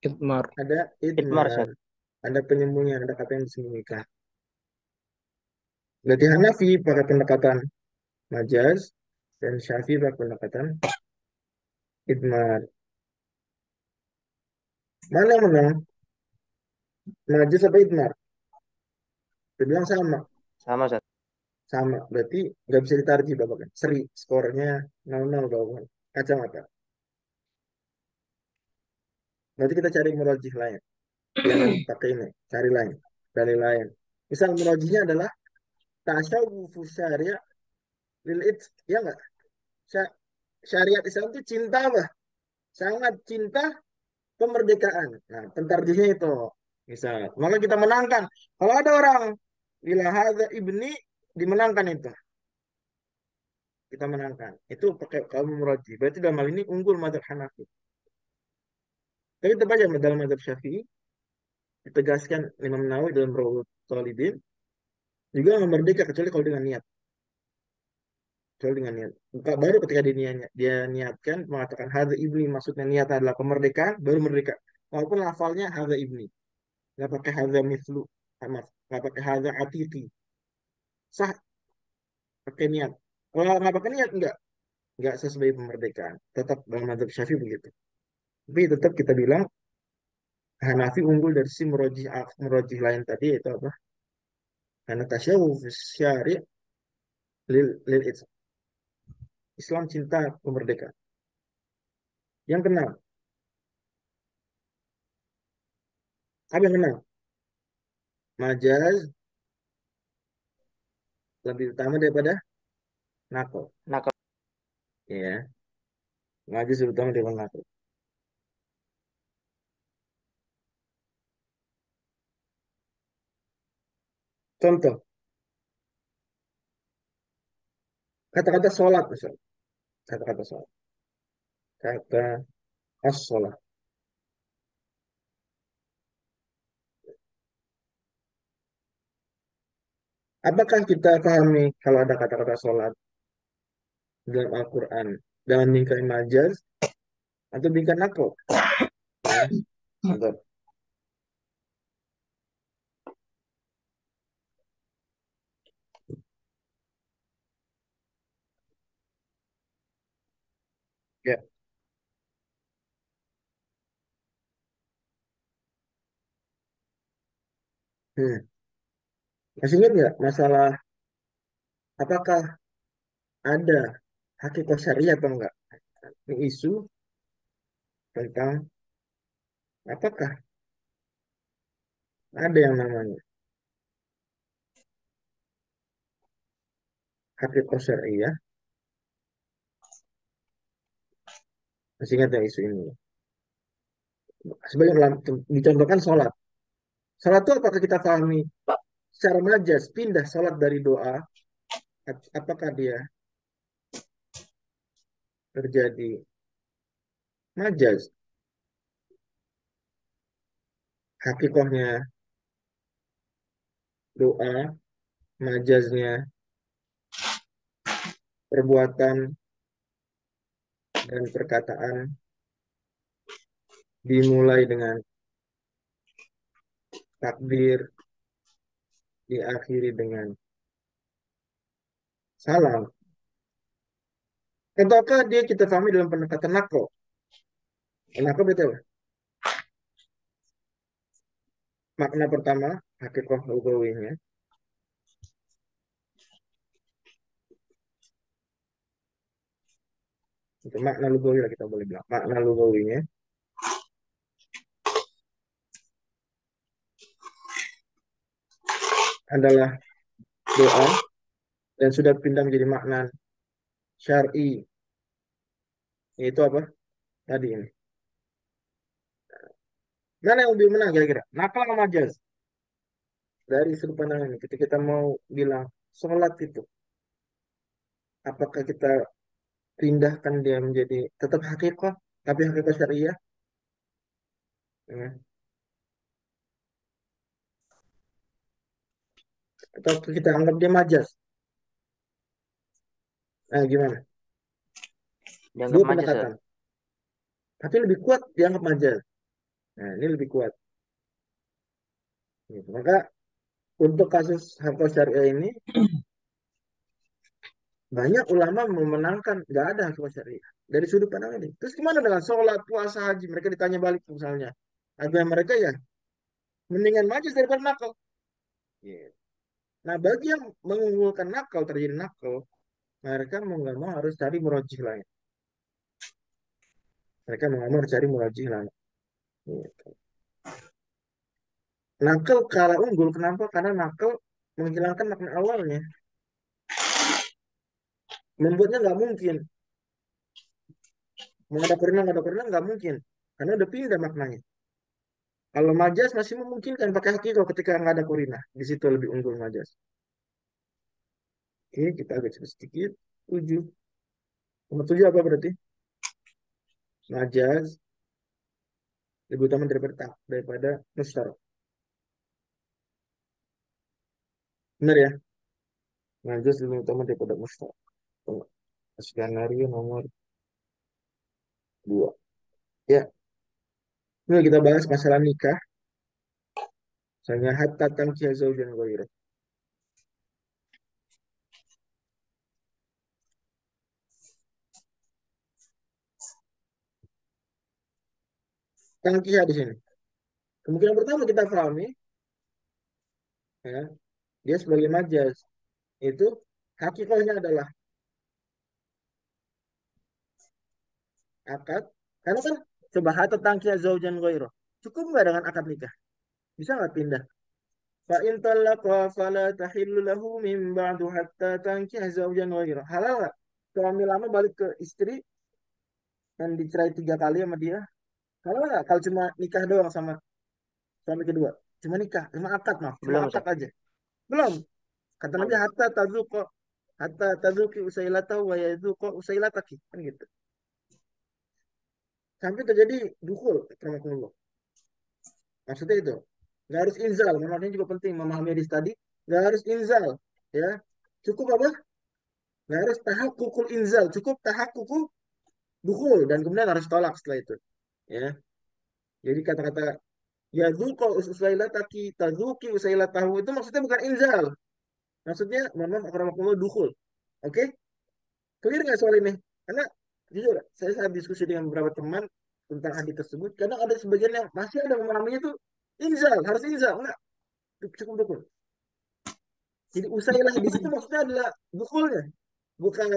Itmar. Ada Itmar, idmar. Ustaz. Ada penyembunyian, ada kata yang disembunyikan. Berarti Hanafi pakai pendekatan majaz dan Syafi'i pakai pendekatan idmar. Mana yang menang? Majaz apa idmar? Dia bilang sama. Sama, Ustaz. Sama. Berarti nggak bisa ditarik Bapak kan? Seri. Skornya 0-0 Bapak. Kacamata. Berarti kita cari murajih lain. Jangan pakai ini. Cari lain. Dalil lain. Misal murajihnya adalah tasyawufu syariah lil ya nggak? Syariat Islam itu cinta apa? Sangat cinta kemerdekaan. Nah, pentarjihnya itu. Misal, maka kita menangkan. Kalau ada orang bila hadza ibni, dimenangkan itu. Kita menangkan. Itu pakai kaum murajih. Berarti dalam hal ini unggul mazhab Hanafi. Tapi tetap aja dalam mazhab Syafi'i ditegaskan Imam Nawawi dalam Rawdatul Talibin juga nggak merdeka kecuali kalau dengan niat. Kecuali dengan niat. Baru ketika dia niatkan mengatakan hadza ibni, maksudnya niat adalah kemerdekaan, baru merdeka. Walaupun lafalnya hadza ibni, nggak pakai hadza mislu, maaf, nggak pakai hadza atiti, sah pakai niat. Kalau nggak pakai niat nggak sesuai pemerdekaan. Tetap dalam mazhab Syafi'i begitu. Tapi tetap kita bilang Hanafi unggul dari si murojih lain tadi itu apa? Karena tasyawuf syari' lil Islam cinta kemerdekaan. Yang kenal, apa yang kenal? Majaz lebih utama daripada nakal. Nakal. Ya, majaz lebih utama daripada nakal. Contoh, kata-kata sholat misalnya. Kata-kata sholat. Kata as-sholat. Apakah kita pahami kalau ada kata-kata sholat dalam Al-Quran dalam bingkai majaz atau bingkai nakal? Ya, contoh. Ya. Hmm. Masih ingat nggak masalah apakah ada hakikat syariah atau enggak? Ini isu tentang apakah ada yang namanya hakikat syariah. Masih ingat ya isu ini? Sebagai dicontohkan sholat. Sholat itu apakah kita pahami secara majas, pindah sholat dari doa, apakah dia terjadi majas, hakikahnya doa, majaznya perbuatan dan perkataan dimulai dengan takbir, diakhiri dengan salam. Ataukah dia kita pahami dalam pendekatan nakal? Nakal betul. Makna pertama, hakikah lugawinya. Itu makna lugawi lah kita boleh bilang. Makna lugawinya adalah doa dan sudah pindah menjadi makna syar'i. Yaitu apa? Tadi ini. Mana yang lebih menang kira-kira? Nakal atau majaz? Dari sudut pandang ini, ketika kita mau bilang sholat itu, apakah kita pindahkan dia menjadi tetap hakikah, tapi hakikah syariah? Ya. Atau kita anggap dia majas? Nah, gimana? Dianggap Dua majas, Ustaz. pendekatan. Tapi lebih kuat dianggap majas. Nah, ini lebih kuat. Gitu. Maka untuk kasus hakikah syariah ini, banyak ulama memenangkan nggak ada hakikah syariah dari sudut pandang ini. Terus gimana dengan sholat, puasa, haji? Mereka ditanya balik misalnya. Agama mereka ya mendingan majas daripada nakal. Gitu. Nah, bagi yang mengunggulkan nakal, terjadi nakal, mereka mau nggak mau harus cari murajih lain. Mereka mau nggak mau harus cari murajih lain. Gitu. Nakal kalah unggul, kenapa? Karena nakal menghilangkan makna awalnya. Membuatnya nggak mungkin. Mau ada korina nggak mungkin. Karena udah pindah maknanya. Kalau majas masih memungkinkan pakai hakiko ketika nggak ada korina. Di situ lebih unggul majas. Oke, kita agak cepat sedikit. 7. Nomor 7 apa berarti? Majas lebih utama daripada musyarak. Benar ya? Majas lebih utama daripada musyarak. Skenario nomor 2. Ya, ini kita bahas masalah nikah. Misalnya hatta tankiya zaujan ghairuh. Tankiya di sini. Kemungkinan pertama kita pahami, ya, dia sebagai majas. Itu hakikatnya adalah akad. Karena kan coba hatta tankiya zaujan ghairuh. Cukup nggak dengan akad nikah? Bisa nggak pindah? Fa in talaqa fala tahillu lahu min ba'du hatta tankiya zaujan ghairuh. Halal nggak? Suami lama balik ke istri dan dicerai 3 kali sama dia. Halal nggak? Kalau cuma nikah doang sama suami kedua. Cuma nikah, cuma akad maaf, cuma Belum, akad Ustaz. aja. Belum. Kata Nabi Belum. hatta tazuki usailatahu wa yazuqa usailataki. Kan gitu. Sampai terjadi dukul, rahmatullah. Maksudnya itu. Nggak harus inzal. Maknanya juga penting memahami hadis tadi. Nggak harus inzal. Ya. Cukup apa? Nggak harus tahakkukul inzal. Cukup tahakkukul dukul. Dan kemudian harus tolak setelah itu. Ya. Jadi kata-kata yazuqa usailataki tazuki usailatahu itu maksudnya bukan inzal. Maksudnya, mohon maaf, akramakumullah dukul. Oke? Clear nggak soal ini? Karena jujur, saya saat diskusi dengan beberapa teman tentang hadis tersebut, kadang ada sebagian yang masih ada memahaminya itu inzal, harus inzal. Enggak, cukup dukul. Jadi usailah di situ maksudnya adalah dukulnya, bukan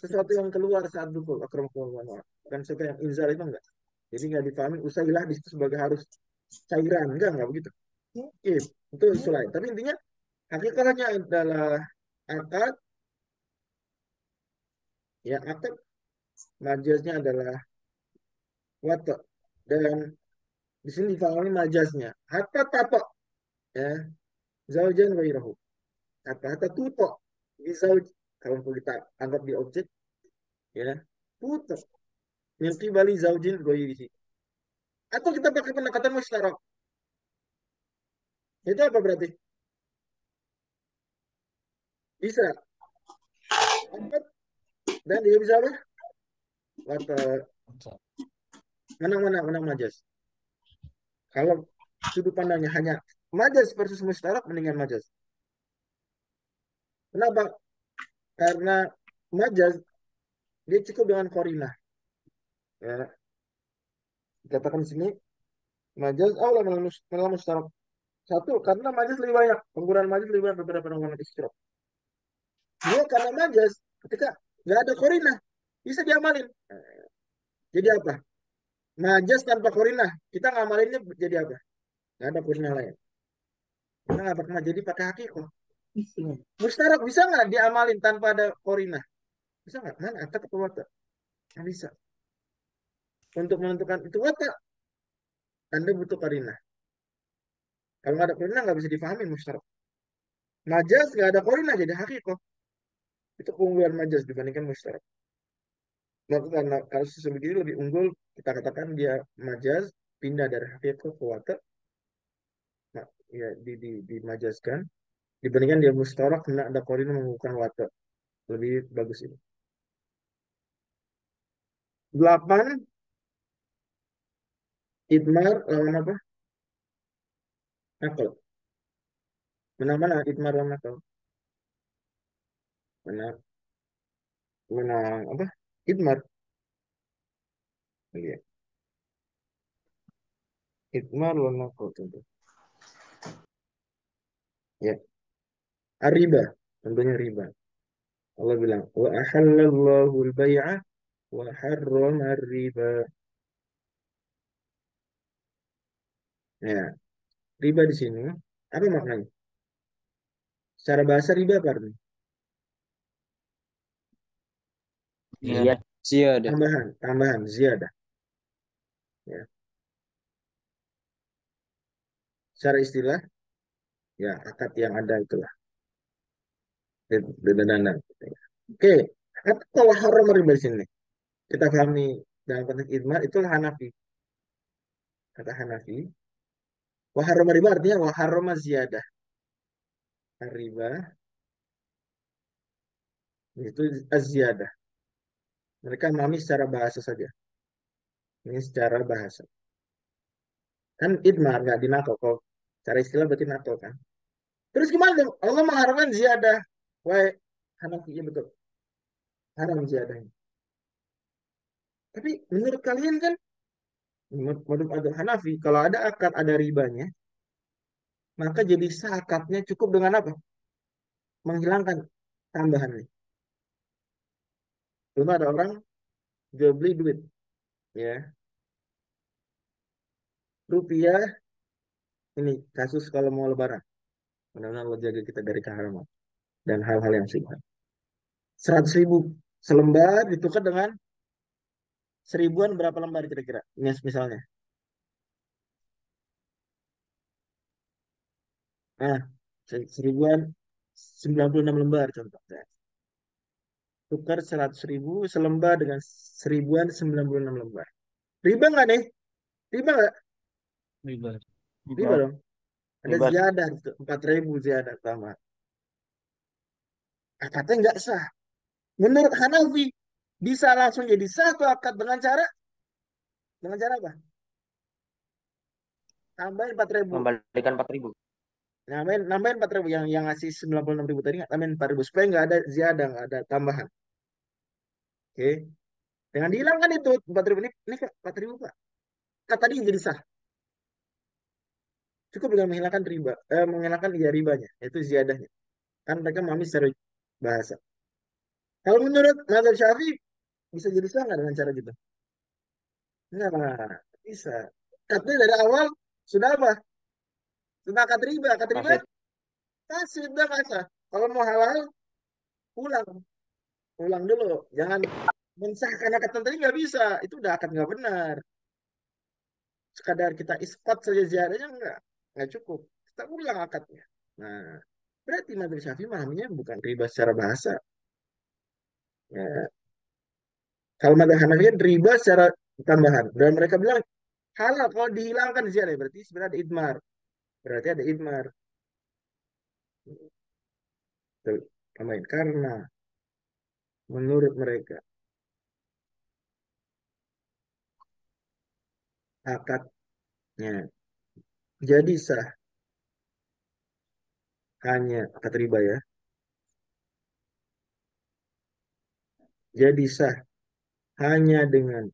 sesuatu yang keluar saat dukul. Akramakumullah. Bukan sesuatu yang inzal itu enggak. Jadi nggak dipahami usailah di situ sebagai harus cairan. Enggak begitu. Oke, itu isu lain. Tapi intinya hakikatnya adalah akad Ya, akad majaznya adalah wata. Dan di sini difahami majaznya. Hatta tato. Ya. Zaujan wairahu. Hatta tuto. Di zauj. Kalau kita anggap di objek. Ya. Tuto. Minti bali zaujin wairihi. Atau kita pakai pendekatan musyarak. Itu apa berarti? Bisa. Akad. Dan dia bisa apa? Wata. Menang majaz. Kalau sudut pandangnya hanya majaz versus musyarak, mendingan majaz. Kenapa? Karena majaz dia cukup dengan korinah. Ya, dikatakan di sini majaz Allah melalui musyarak. Satu, karena majaz lebih banyak. Penggunaan majaz lebih banyak daripada penggunaan isyarak. Dua, karena majaz ketika nggak ada korinah bisa diamalin. Jadi apa? Majaz tanpa korinah kita ngamalinnya jadi apa? Nggak ada korinah lain. Kita nggak bakal jadi pakai hakikat. Isinya. Musyarak bisa nggak diamalin tanpa ada korinah? Bisa nggak? Mana akad atau wata? Nggak bisa. Untuk menentukan itu wata, Anda butuh korinah. Kalau nggak ada korinah nggak bisa difahami musyarak. Majaz nggak ada korinah jadi hakikat. Itu keunggulan majaz dibandingkan musyarak. Maka karena kasus sebegini lebih unggul, kita katakan dia majaz, pindah dari hakikat ke wata, nah, ya dimajazkan, dibandingkan dia mustarak, karena ada korinah mengukuhkan wata. Lebih bagus ini. 8, idmar lawan apa? Nakal. Mana-mana idmar lawan nakal. Mana, mana apa? Idmar. Iya. Idmar lawan nakal tentu. Ya. Riba. Tentunya riba. Allah bilang, wa ahallallahu al-bay'a wa harrama riba. Ya, riba di sini apa maknanya? Secara bahasa riba apa artinya? Iya. Ziyadah. Tambahan, ziyadah. Ya. Secara istilah, ya akad yang ada itulah. Dandan. Oke, apa kalau haram riba di sini? Kita pahami dalam konteks idmar itulah Hanafi. Kata Hanafi, waharrama riba artinya waharrama ziyadah. Riba itu az-ziyadah. Mereka memahami secara bahasa saja. Ini secara bahasa. Kan idmar nggak dinakal. Kalau cara istilah berarti nakal kan. Terus gimana dong? Allah mengharamkan ziyadah. Wah, Hanafi, iya betul. Haram ziyadahnya. Tapi menurut kalian kan, menurut Adzhab Hanafi, kalau ada akad ada ribanya, maka jadi sah akadnya cukup dengan apa? Menghilangkan tambahannya. Contoh ada orang jual beli duit, ya rupiah ini kasus kalau mau lebaran. Mudah-mudahan Allah jaga kita dari keharaman dan hal-hal yang syubhat. 100.000 selembar ditukar dengan seribuan berapa lembar kira-kira? Misalnya. Nah, seribuan 96 lembar contohnya. Tukar 100.000 selembar dengan seribuan 96 lembar. Riba nggak nih? Riba nggak? Riba. Riba dong. Ada Riba. ziyadah, 4.000 ziyadah tambah. Akadnya nggak sah. Menurut Hanafi, bisa langsung jadi sah tuh akad dengan cara apa? Tambahin 4.000. Membalikan 4.000. Nambahin 4.000 yang ngasih 96.000 tadi, nggak tambahin 4.000 supaya nggak ada ziyadah, nggak ada tambahan. Oke. Dengan dihilangkan itu 4.000 ini 4.000 Pak. Kata tadi jadi sah. Cukup dengan menghilangkan riba, menghilangkan iya ribanya, yaitu ziyadahnya. Kan mereka memahami secara bahasa. Kalau menurut Mazhab Syafi'i bisa jadi sah nggak dengan cara gitu? Nggak bisa. Katanya dari awal sudah apa? Sudah akad riba. Akad riba Fasid. kasih udah nggak sah. Kalau mau halal pulang. Ulang dulu, jangan mensahkan akad tadi nggak bisa, itu udah akad nggak benar. Sekadar kita ispat saja ziarahnya nggak cukup. Kita ulang akadnya. Nah, berarti Madzhab Syafi'i memahaminya bukan riba secara bahasa. Ya, kalau Madzhab Hanafi riba secara tambahan. Dan mereka bilang halal kalau dihilangkan ziarah, berarti sebenarnya ada idmar. Berarti ada idmar. Tuh, tambahin. Karena menurut mereka akadnya jadi sah hanya akad riba ya. Jadi sah hanya dengan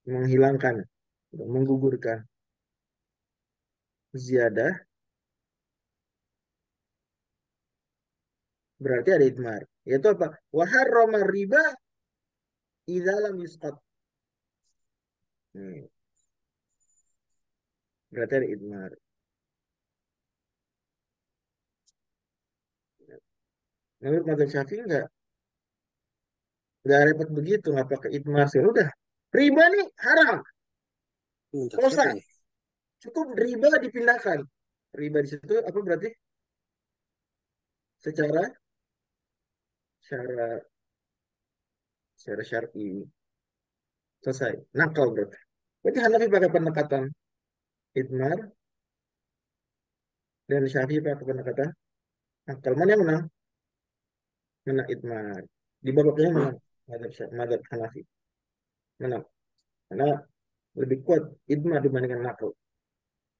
menghilangkan, menggugurkan ziyadah, berarti ada idmar. Yaitu apa? Waharrama riba idza lam yusqat. Hmm, berarti ada idmar. Menurut mazhab Syafi'i nggak repot begitu, nggak pakai idmar sih. Udah, riba nih haram. Untuk Dosa. siapa nih? Cukup riba dipindahkan. Riba di situ apa berarti? Secara secara secara syar'i selesai. Nakal berarti. Berarti Hanafi pakai pendekatan idmar dan Syafi'i pakai pendekatan nakal. Mana yang menang? Menang idmar. Di babaknya menang. Madzhab Hanafi menang. Karena lebih kuat idmar dibandingkan nakal.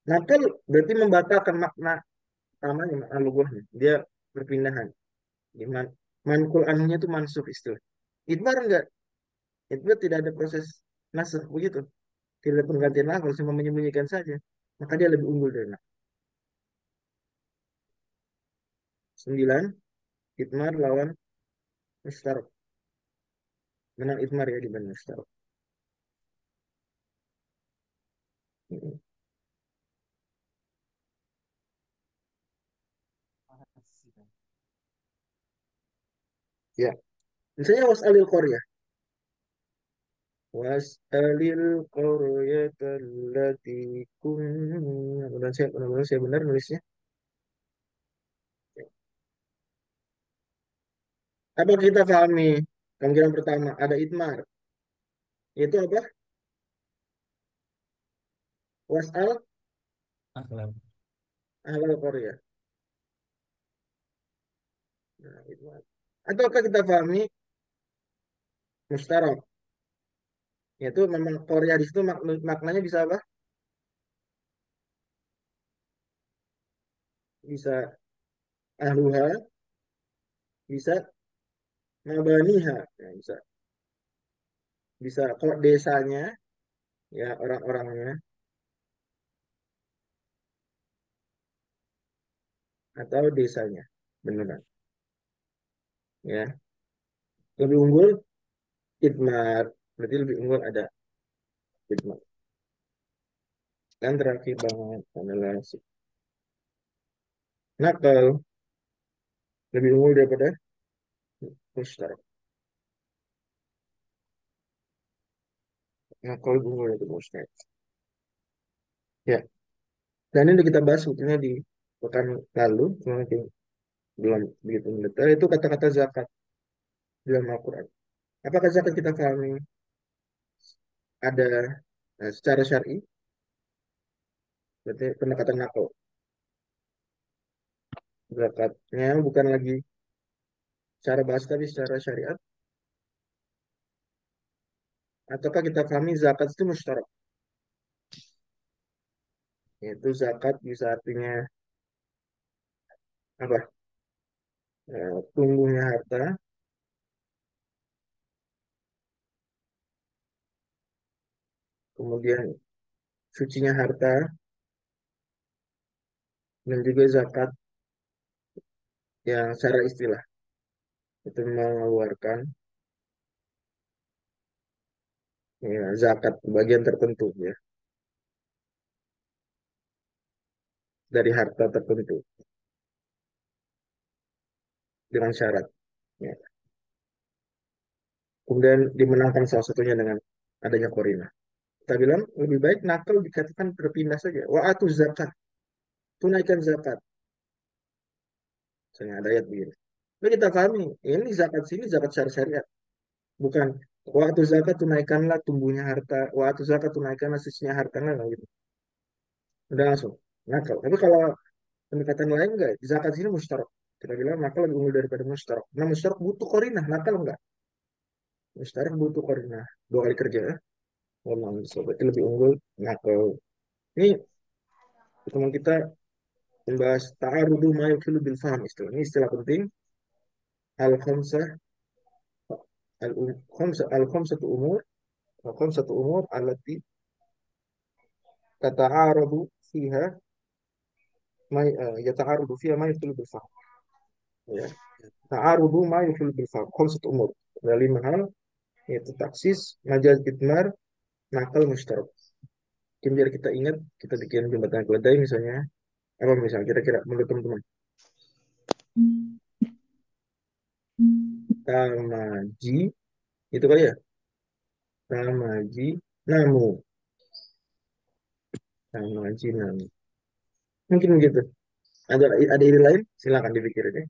Nakal berarti membatalkan makna utamanya, makna lughahnya. Dia perpindahan. Di mankul anhunya itu mansukh istilah. Idmar enggak. Idmar tidak ada proses nasakh begitu. Tidak ada penggantian lafal, cuma menyembunyikan saja. Maka dia lebih unggul dari nakal. 9. Idmar lawan mustarok. Menang idmar ya dibanding mustarok. Ya. Misalnya was'alil qaryah. Was'alil qaryata allati kunna. Mudah-mudahan saya benar nulisnya. Apa kita pahami? Kemungkinan pertama ada idmar. Itu apa? Was'al Akhlak. ahlal qaryah. Nah, idmar. Ataukah kita pahami mustarak? Yaitu memang qaryah di situ maknanya bisa apa? Bisa ahluha, bisa mabaniha. Nah, bisa kalau desanya ya orang-orangnya atau desanya beneran ya lebih unggul idmar, berarti lebih unggul ada idmar. Dan terakhir banget adalah nakal lebih unggul daripada mustarak. Nakal lebih unggul daripada mustarak ya. Dan ini udah kita bahas sebetulnya di pekan lalu, cuma mungkin belum begitu mendetail. Itu kata-kata zakat dalam Al-Quran. Apakah zakat kita pahami ada secara syar'i, berarti pendekatan nakal. Zakatnya bukan lagi secara bahasa tapi secara syariat. Ataukah kita pahami zakat itu musyarak? Yaitu zakat bisa artinya apa? Tumbuhnya harta, kemudian sucinya harta, dan juga zakat yang secara istilah itu mengeluarkan ya, zakat bagian tertentu ya dari harta tertentu dengan syarat. Ya. Kemudian dimenangkan salah satunya dengan adanya korina. Kita bilang lebih baik nakal dikatakan berpindah saja. Wa atu zakat, tunaikan zakat. Misalnya ada ayat begini. Tapi kita pahami, ini zakat sini zakat syariat, bukan waktu zakat tunaikanlah tumbuhnya harta, waktu zakat tunaikanlah sisinya harta, nggak gitu. Udah langsung nakal. Tapi kalau pendekatan lain enggak, zakat sini musyarak. Kita bilang nakal lebih unggul daripada musyarak. Nah musyarak butuh korinah, nakal enggak? Musyarak butuh korinah. Dua kali kerja ya. Memang berarti lebih unggul nakal. Ini teman kita membahas ta'arudu ma yukilu bil faham istilah. Ini istilah penting. Al-khamsah al-khamsatu umur al-khamsatu umur allati tata'arudu fiha yata'arudu fiha ma yukilu bil faham. Ya. Ta'arudu ma yukilu bil faham. Khamsatu umur. Ada 5 hal, yaitu taksis, majaz idmar, nakal, mustarak. Mungkin biar kita ingat, kita bikin jembatan keledai misalnya. Apa misalnya kira-kira menurut teman-teman? Tamaji, itu kali ya? Tamaji, namu. Tamaji, namu. Mungkin begitu. Ada ide lain? Silakan dipikirin ya.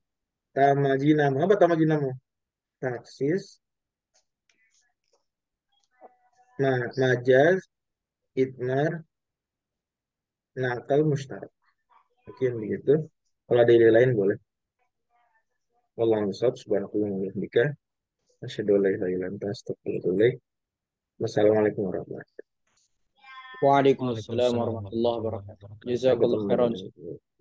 Tamaji, namu. Apa tamaji, namu? Taksis, majaz, idmar, nakal, mustarak. Mungkin begitu. Kalau ada ide lain boleh. Wallahu a'lam. Subhanakallahumma wa bihamdika asyhadu an la ilaha illa anta astaghfiruka wa atubu ilaik. Wassalamualaikum warahmatullahi Waalaikumsalam Waalaikumsalam warahmatullahi warahmatullahi wabarakatuh. wabarakatuh. Jazakallah khairan. wabarakatuh.